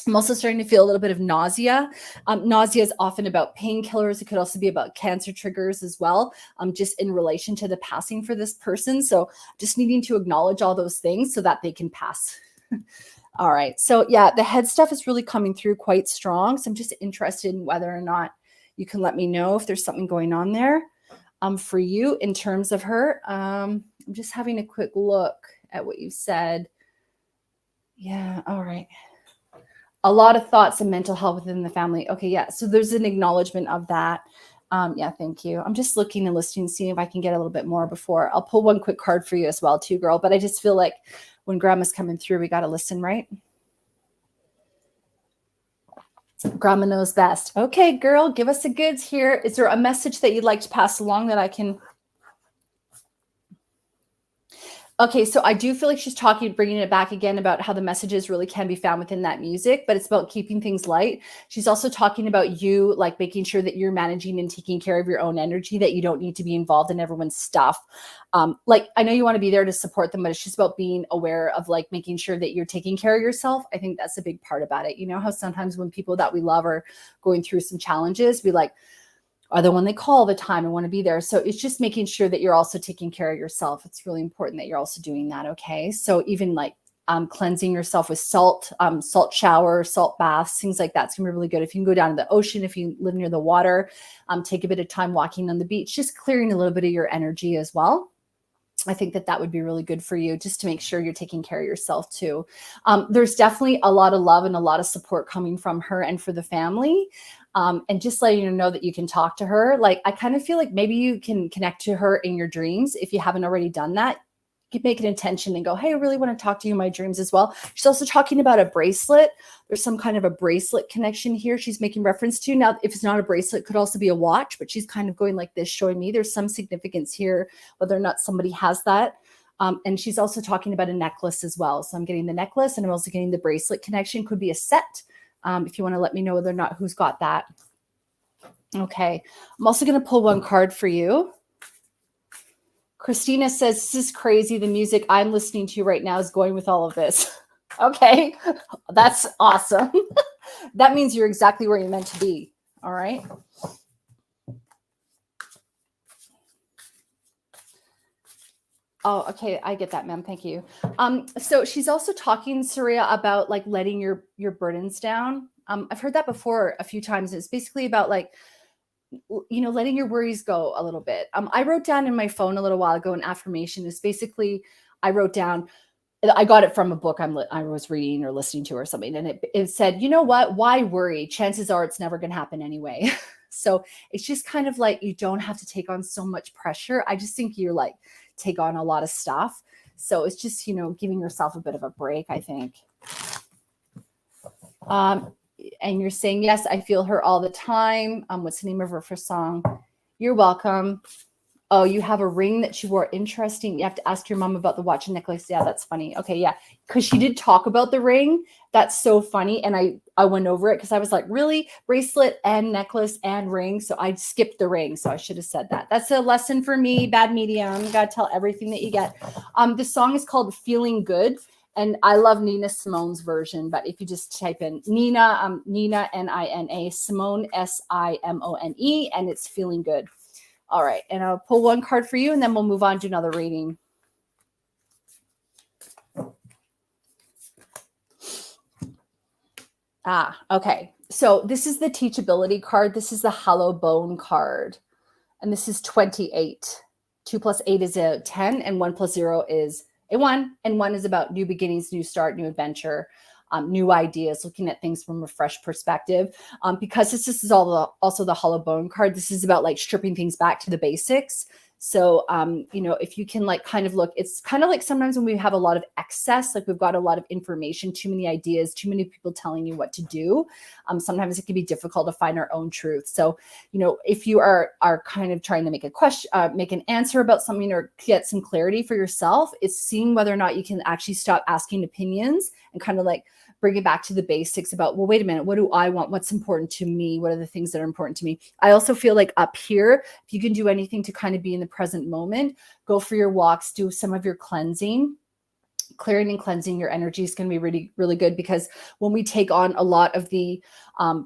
I'm also starting to feel a little bit of nausea. Nausea is often about painkillers. It could also be about cancer triggers as well, just in relation to the passing for this person. So just needing to acknowledge all those things so that they can pass. All right. So yeah, the head stuff is really coming through quite strong. So I'm just interested in whether or not you can let me know if there's something going on there for you in terms of her. I'm just having a quick look at what you said. Yeah. All right. A lot of thoughts and mental health within the family. Okay, yeah. So there's an acknowledgement of that. Yeah, thank you. I'm just looking and listening, seeing if I can get a little bit more before. I'll pull one quick card for you as well, too, girl. But I just feel like when grandma's coming through, we got to listen, right? Grandma knows best. Okay, girl, give us the goods here. Is there a message that you'd like to pass along that I can? Okay, so I do feel like she's bringing it back again about how the messages really can be found within that music, but it's about keeping things light. She's also talking about you, like making sure that you're managing and taking care of your own energy, that you don't need to be involved in everyone's stuff. Like, I know you want to be there to support them, but it's just about being aware of like making sure that you're taking care of yourself. I think that's a big part about it. You know how sometimes when people that we love are going through some challenges, we like, are the one they call all the time and want to be there. So it's just making sure that you're also taking care of yourself. It's really important that you're also doing that. Okay. So even like cleansing yourself with salt, salt shower, salt baths, things like that's gonna be really good. If you can go down to the ocean, if you live near the water, take a bit of time walking on the beach, just clearing a little bit of your energy as well. I think that would be really good for you, just to make sure you're taking care of yourself too. There's definitely a lot of love and a lot of support coming from her and for the family. And just letting you know that you can talk to her. Like, I kind of feel like maybe you can connect to her in your dreams. If you haven't already done that, you can make an intention and go, hey, I really want to talk to you in my dreams as well. She's also talking about a bracelet. There's some kind of a bracelet connection here she's making reference to. Now, if it's not a bracelet, it could also be a watch, but she's kind of going like this, showing me there's some significance here, whether or not somebody has that. And she's also talking about a necklace as well. So I'm getting the necklace and I'm also getting the bracelet connection. Could be a set. If you want to let me know whether or not who's got that. Okay. I'm also going to pull one card for you. Christina says, this is crazy. The music I'm listening to right now is going with all of this. Okay. That's awesome. That means you're exactly where you're meant to be. All right. Oh, okay. I get that, ma'am. Thank you. So she's also talking, Surya, about like letting your burdens down. I've heard that before a few times. It's basically about like letting your worries go a little bit. I wrote down in my phone a little while ago, an affirmation is basically, I wrote down, I got it from a book I was reading or listening to or something. And it said, you know what, why worry? Chances are it's never going to happen anyway. So it's just kind of like, you don't have to take on so much pressure. I just think you're like, take on a lot of stuff. So it's just, giving yourself a bit of a break, I think. And you're saying, yes, I feel her all the time. What's the name of her first song? You're welcome. Oh, you have a ring that you wore. Interesting. You have to ask your mom about the watch and necklace. Yeah, that's funny. Okay, yeah. Because she did talk about the ring. That's so funny. And I went over it because I was like, really? Bracelet and necklace and ring. So I skipped the ring. So I should have said that. That's a lesson for me, bad medium. You got to tell everything that you get. The song is called Feeling Good. And I love Nina Simone's version. But if you just type in Nina, Nina, N-I-N-A, Simone, S-I-M-O-N-E, and it's Feeling Good. All right, and I'll pull one card for you, and then we'll move on to another reading. Okay. So this is the teachability card. This is the hollow bone card, and this is 28. 2 plus 8 is a 10, and 1 plus 0 is a 1, and 1 is about new beginnings, new start, new adventure. New ideas, looking at things from a fresh perspective. Because this is also the hollow bone card, this is about like stripping things back to the basics. So, if you can like kind of look, it's kind of like sometimes when we have a lot of excess, like we've got a lot of information, too many ideas, too many people telling you what to do. Sometimes it can be difficult to find our own truth. So, if you are kind of trying to make a question, make an answer about something or get some clarity for yourself, it's seeing whether or not you can actually stop asking opinions and kind of like bring it back to the basics about, well, wait a minute, what do I want? What's important to me? What are the things that are important to me? I also feel like up here, if you can do anything to kind of be in the present moment, go for your walks, do some of your cleansing. Clearing and cleansing your energy is going to be really, really good, because when we take on a lot of the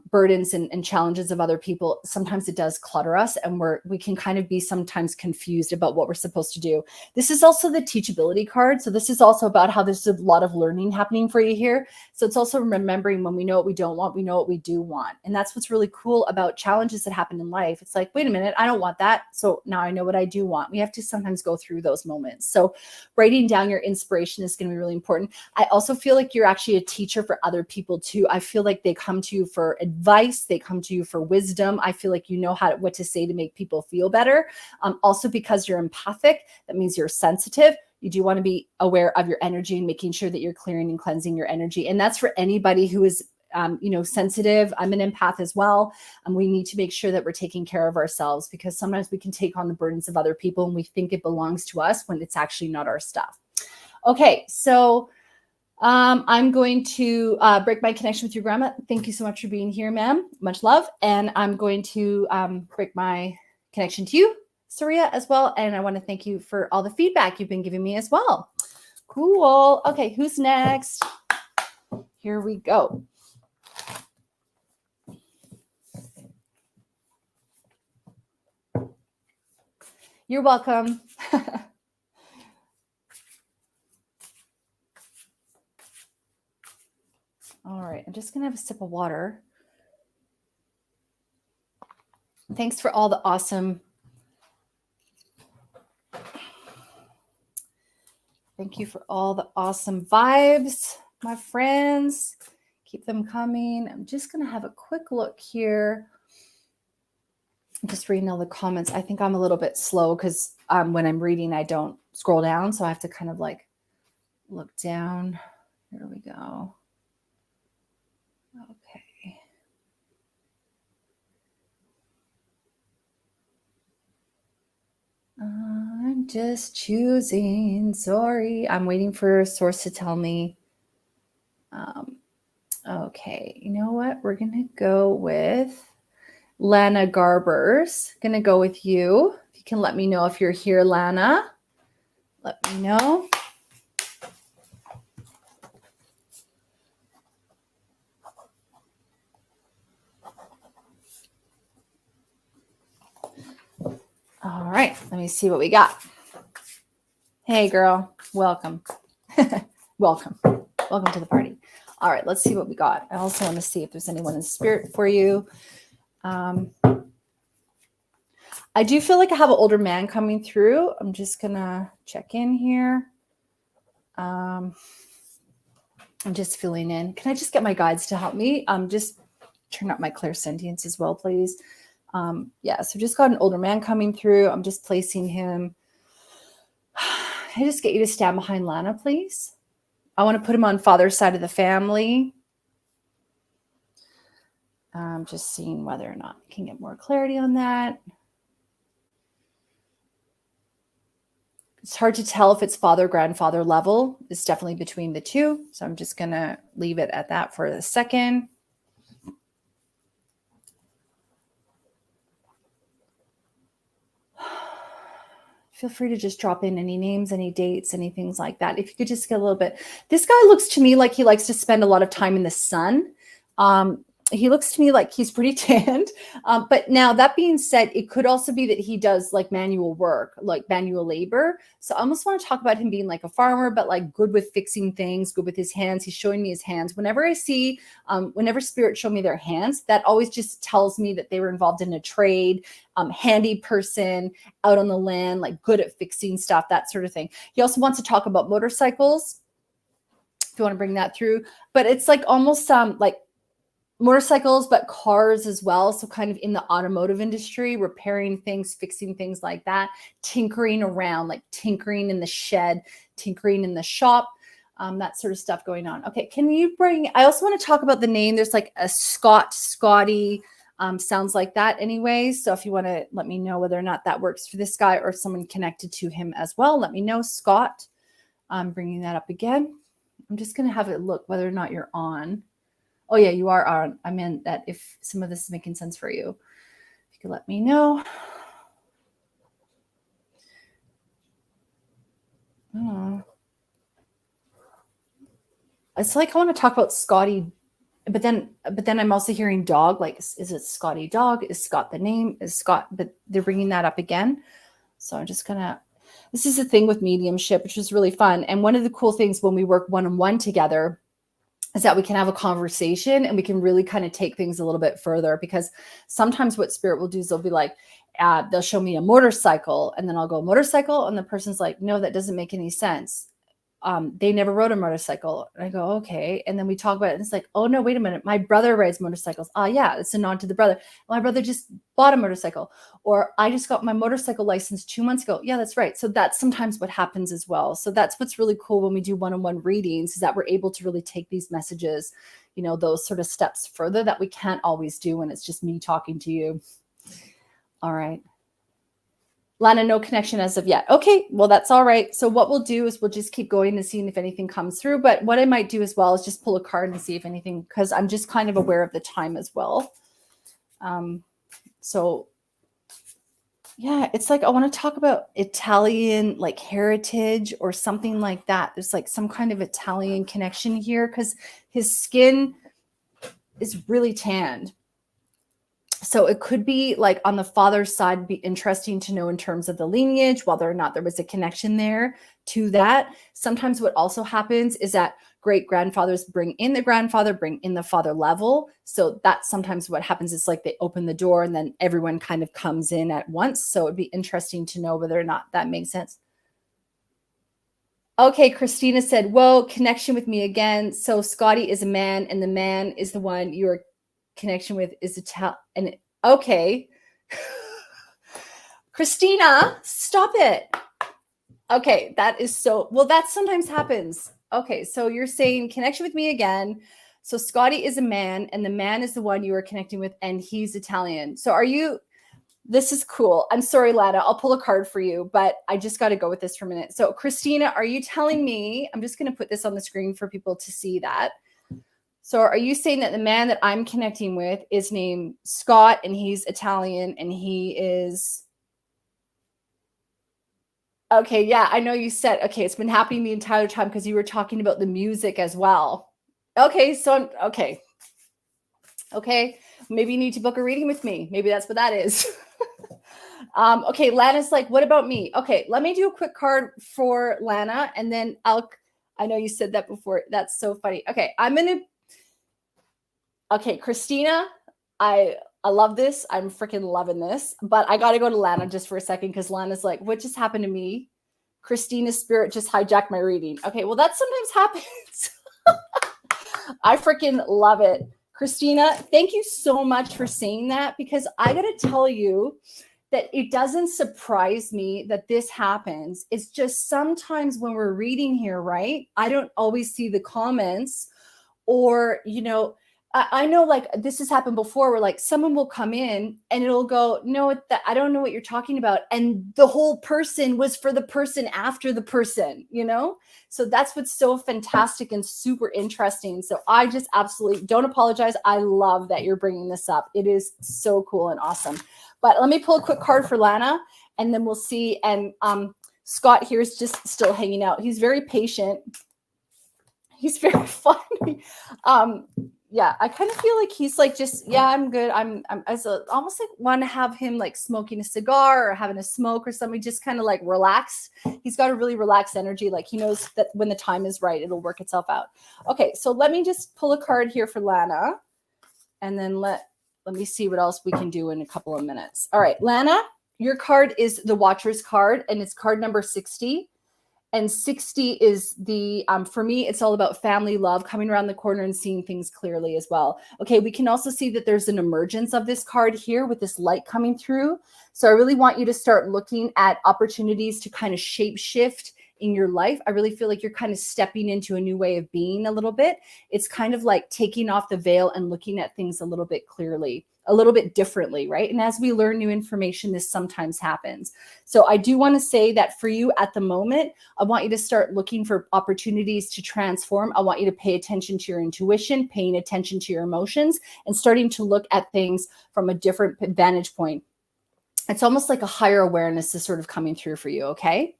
burdens and challenges of other people, sometimes it does clutter us, and we can kind of be sometimes confused about what we're supposed to do. This is also the teachability card. So this is also about how there's a lot of learning happening for you here. So it's also remembering when we know what we don't want, we know what we do want. And that's what's really cool about challenges that happen in life. It's like, wait a minute, I don't want that. So now I know what I do want. We have to sometimes go through those moments. So writing down your inspiration is going to be really important. I also feel like you're actually a teacher for other people too. I feel like they come to you for advice. They come to you for wisdom. I feel like you know what to say to make people feel better. Also, because you're empathic, that means you're sensitive. You do want to be aware of your energy and making sure that you're clearing and cleansing your energy. And that's for anybody who is sensitive. I'm an empath as well. And we need to make sure that we're taking care of ourselves, because sometimes we can take on the burdens of other people and we think it belongs to us when it's actually not our stuff. Okay, so I'm going to break my connection with your grandma. Thank you so much for being here, ma'am. Much love. And I'm going to break my connection to you, Saria, as well. And I want to thank you for all the feedback you've been giving me as well. Cool. Okay, who's next? Here we go. You're welcome. All right, I'm just going to have a sip of water. Thanks for all the awesome. Thank you for all the awesome vibes, my friends. Keep them coming. I'm just going to have a quick look here. I'm just reading all the comments. I think I'm a little bit slow because when I'm reading, I don't scroll down. So I have to kind of like look down. Here we go. Okay. I'm just choosing. Sorry. I'm waiting for a source to tell me. Okay. You know what? We're going to go with Lana Garbers. Going to go with you. If you can let me know if you're here, Lana. Let me know. All right, let me see what we got. Hey, girl, welcome. Welcome to the party. All right, let's see what we got. I also want to see if there's anyone in spirit for you. I do feel like I have an older man coming through. I'm just going to check in here. I'm just filling in. Can I just get my guides to help me? Just turn up my clairsentience as well, please. Yeah, so just got an older man coming through. I'm just placing him. I just get you to stand behind Lana, please. I want to put him on father's side of the family. I'm just seeing whether or not I can get more clarity on that. It's hard to tell if it's father, grandfather level. It's definitely between the two. So I'm just going to leave it at that for a second. Feel free to just drop in any names, any dates, any things like that. If you could just get a little bit. This guy looks to me like he likes to spend a lot of time in the sun. He looks to me like he's pretty tanned. But now that being said, it could also be that he does like manual work, like manual labor. So I almost want to talk about him being like a farmer, but like good with fixing things, good with his hands. He's showing me his hands. Whenever I see, whenever spirits show me their hands, that always just tells me that they were involved in a trade, handy person out on the land, like good at fixing stuff, that sort of thing. He also wants to talk about motorcycles, if you want to bring that through. But it's like almost like motorcycles, but cars as well. So kind of in the automotive industry, repairing things, fixing things like that, tinkering around, like tinkering in the shed, tinkering in the shop, that sort of stuff going on. Okay, can you bring, I also want to talk about the name. There's like a Scotty, sounds like that anyway. So if you want to let me know whether or not that works for this guy or someone connected to him as well, let me know. Scott, I'm bringing that up again. I'm just going to have it look whether or not you're on. Oh, yeah, you are on. I meant that if some of this is making sense for you, if you could let me know. Oh. It's like I want to talk about Scotty, but then I'm also hearing dog. Like, is it Scotty dog? Is Scott the name? Is Scott? But they're bringing that up again. So I'm just gonna. This is the thing with mediumship, which is really fun. And one of the cool things when we work one-on-one together is that we can have a conversation and we can really kind of take things a little bit further, because sometimes what spirit will do is they'll be like, they'll show me a motorcycle and then I'll go motorcycle. And the person's like, no, that doesn't make any sense. They never rode a motorcycle. And I go, okay. And then we talk about it and it's like, oh no, wait a minute. My brother rides motorcycles. Yeah, it's a nod to the brother. My brother just bought a motorcycle, or I just got my motorcycle license 2 months ago. Yeah, that's right. So that's sometimes what happens as well. So that's what's really cool when we do one-on-one readings, is that we're able to really take these messages, you know, those sort of steps further that we can't always do when it's just me talking to you. All right. Lana, no connection as of yet. Okay, well, that's all right. So what we'll do is we'll just keep going and seeing if anything comes through. But what I might do as well is just pull a card and see if anything, because I'm just kind of aware of the time as well. So yeah, it's like I want to talk about Italian like heritage or something like that. There's like some kind of Italian connection here because his skin is really tanned. So it could be like on the father's side, be interesting to know in terms of the lineage, whether or not there was a connection there to that. Sometimes what also happens is that great grandfathers bring in the grandfather, bring in the father level. So that's sometimes what happens. It's like they open the door and then everyone kind of comes in at once. So it'd be interesting to know whether or not that makes sense. Okay, Christina said, whoa, connection with me again. So Scotty is a man and the man is the one you're connection with is and okay. Christina, stop it. Okay, that is so, well, that sometimes happens. Okay, so you're saying connection with me again. So Scotty is a man and the man is the one you are connecting with and he's Italian. So are you, this is cool. I'm sorry, Lana, I'll pull a card for you, but I just got to go with this for a minute. So Christina, are you telling me, I'm just going to put this on the screen for people to see that. So are you saying that the man that I'm connecting with is named Scott and he's Italian and he is... Okay, yeah, I know you said, okay, it's been happening the entire time because you were talking about the music as well. Okay, so okay. Okay, maybe you need to book a reading with me. Maybe that's what that is. Okay, Lana's like, what about me? Okay, let me do a quick card for Lana and then I know you said that before. That's so funny. Okay, I'm going to... Okay, Christina, I I love this. I'm freaking loving this. But I got to go to Lana just for a second because Lana's like, what just happened to me? Christina's spirit just hijacked my reading. Okay, well, that sometimes happens. I freaking love it. Christina, thank you so much for saying that, because I got to tell you that it doesn't surprise me that this happens. It's just sometimes when we're reading here, right? I don't always see the comments, or, you know, I know like this has happened before where like someone will come in and it'll go, no, I don't know what you're talking about. And the whole person was for the person after the person, you know? So that's what's so fantastic and super interesting. So I just absolutely don't apologize. I love that you're bringing this up. It is so cool and awesome. But let me pull a quick card for Lana and then we'll see. And Scott here is just still hanging out. He's very patient. He's very funny. Yeah, I kind of feel like he's like, just, yeah, I'm good. I'm almost like want to have him like smoking a cigar or having a smoke or something, just kind of like relaxed. He's got a really relaxed energy. Like he knows that when the time is right, it'll work itself out. Okay, so let me just pull a card here for Lana, and then let me see what else we can do in a couple of minutes. All right, Lana, your card is the Watcher's card, and it's card number 60. And 60 is the, for me, it's all about family, love, coming around the corner and seeing things clearly as well. Okay, we can also see that there's an emergence of this card here with this light coming through. So I really want you to start looking at opportunities to kind of shape shift in your life. I really feel like you're kind of stepping into a new way of being a little bit. It's kind of like taking off the veil and looking at things a little bit clearly, a little bit differently, right? And as we learn new information, this sometimes happens. So I do want to say that for you at the moment, I want you to start looking for opportunities to transform. I want you to pay attention to your intuition, paying attention to your emotions, and starting to look at things from a different vantage point. It's almost like a higher awareness is sort of coming through for you, okay?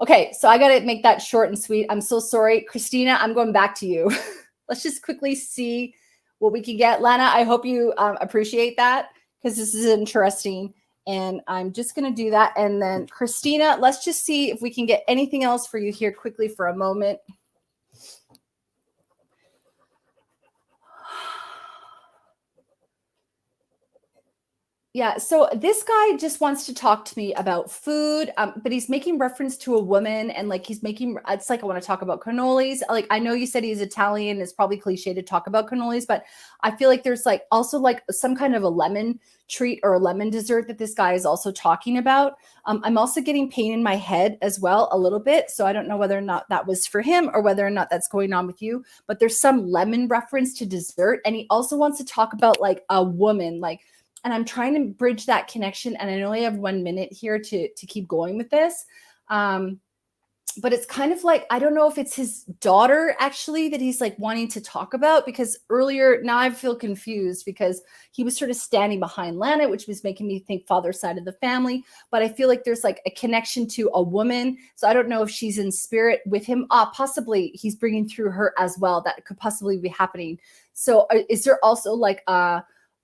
Okay, so I got to make that short and sweet. I'm so sorry. Christina, I'm going back to you. Let's just quickly see what we can get. Lana, I hope you appreciate that, because this is interesting. And I'm just going to do that. And then Christina, let's just see if we can get anything else for you here quickly for a moment. Yeah, so this guy just wants to talk to me about food, but he's making reference to a woman, and like it's like, I want to talk about cannolis. Like, I know you said he's Italian. It's probably cliche to talk about cannolis, but I feel like there's like also like some kind of a lemon treat or a lemon dessert that this guy is also talking about. I'm also getting pain in my head as well a little bit. So I don't know whether or not that was for him or whether or not that's going on with you, but there's some lemon reference to dessert. And he also wants to talk about like a woman, like, and I'm trying to bridge that connection. And I only have 1 minute here to keep going with this. But it's kind of like, I don't know if it's his daughter actually that he's like wanting to talk about, because earlier, now I feel confused because he was sort of standing behind Lana, which was making me think father side of the family. But I feel like there's like a connection to a woman. So I don't know if she's in spirit with him. Possibly he's bringing through her as well. That could possibly be happening. So is there also like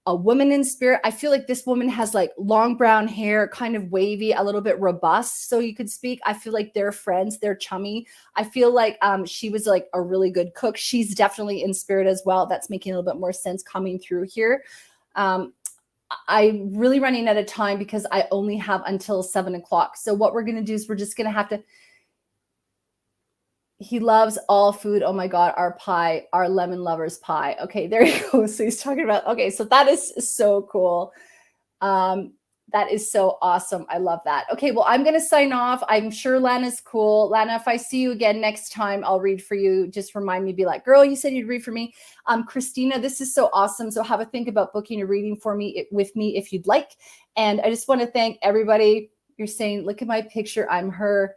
a woman in spirit? I feel like this woman has like long brown hair, kind of wavy, a little bit robust, so you could speak. I feel like they're friends, they're chummy. I feel like she was like a really good cook. She's definitely in spirit as well. That's making a little bit more sense coming through here. I'm really running out of time because I only have until 7 o'clock. So what we're going to do is we're just going to have to, he loves all food. Oh my God, our pie, our lemon lovers pie. Okay, there you go. So he's talking about, okay, so that is so cool. That is so awesome. I love that. Okay, well, I'm going to sign off. I'm sure Lana's cool. Lana, if I see you again next time, I'll read for you. Just remind me, be like, girl, you said you'd read for me. Christina, this is so awesome. So have a think about booking a reading for me with me if you'd like. And I just want to thank everybody. You're saying, look at my picture. I'm her.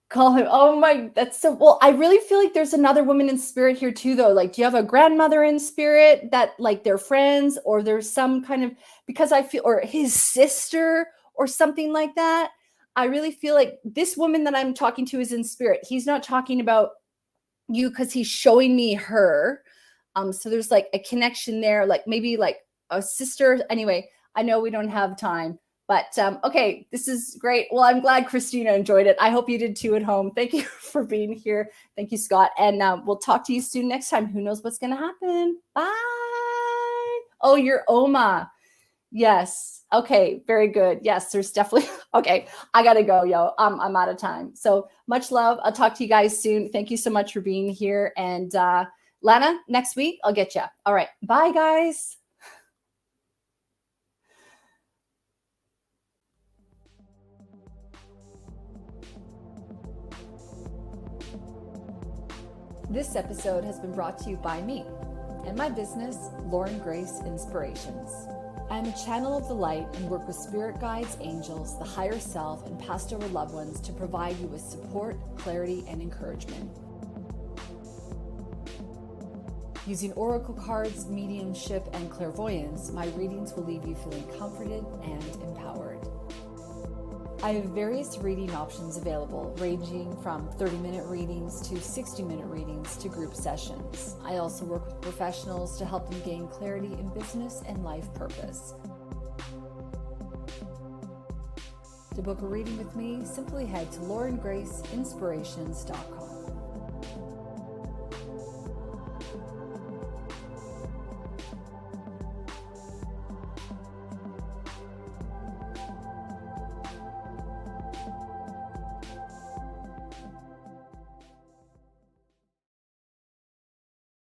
Call him. Oh my, that's so, well, I really feel like there's another woman in spirit here too, though. Like, do you have a grandmother in spirit that like they're friends, or there's some kind of, because I feel, or his sister or something like that. I really feel like this woman that I'm talking to is in spirit. He's not talking about you because he's showing me her. So there's like a connection there, like maybe like a sister. Anyway, I know we don't have time. But okay, this is great. Well, I'm glad Christina enjoyed it. I hope you did too at home. Thank you for being here. Thank you, Scott. And we'll talk to you soon next time. Who knows what's going to happen? Bye. Oh, your Oma. Yes. Okay. Very good. Yes, there's definitely. Okay. I gotta go, yo. I'm out of time. So much love. I'll talk to you guys soon. Thank you so much for being here. And Lana, next week I'll get you. All right. Bye, guys. This episode has been brought to you by me and my business, Lauren Grace Inspirations. I am a channel of the light and work with spirit guides, angels, the higher self, and past over loved ones to provide you with support, clarity, and encouragement. Using oracle cards, mediumship, and clairvoyance, my readings will leave you feeling comforted and empowered. I have various reading options available, ranging from 30-minute readings to 60-minute readings to group sessions. I also work with professionals to help them gain clarity in business and life purpose. To book a reading with me, simply head to laurengraceinspirations.com.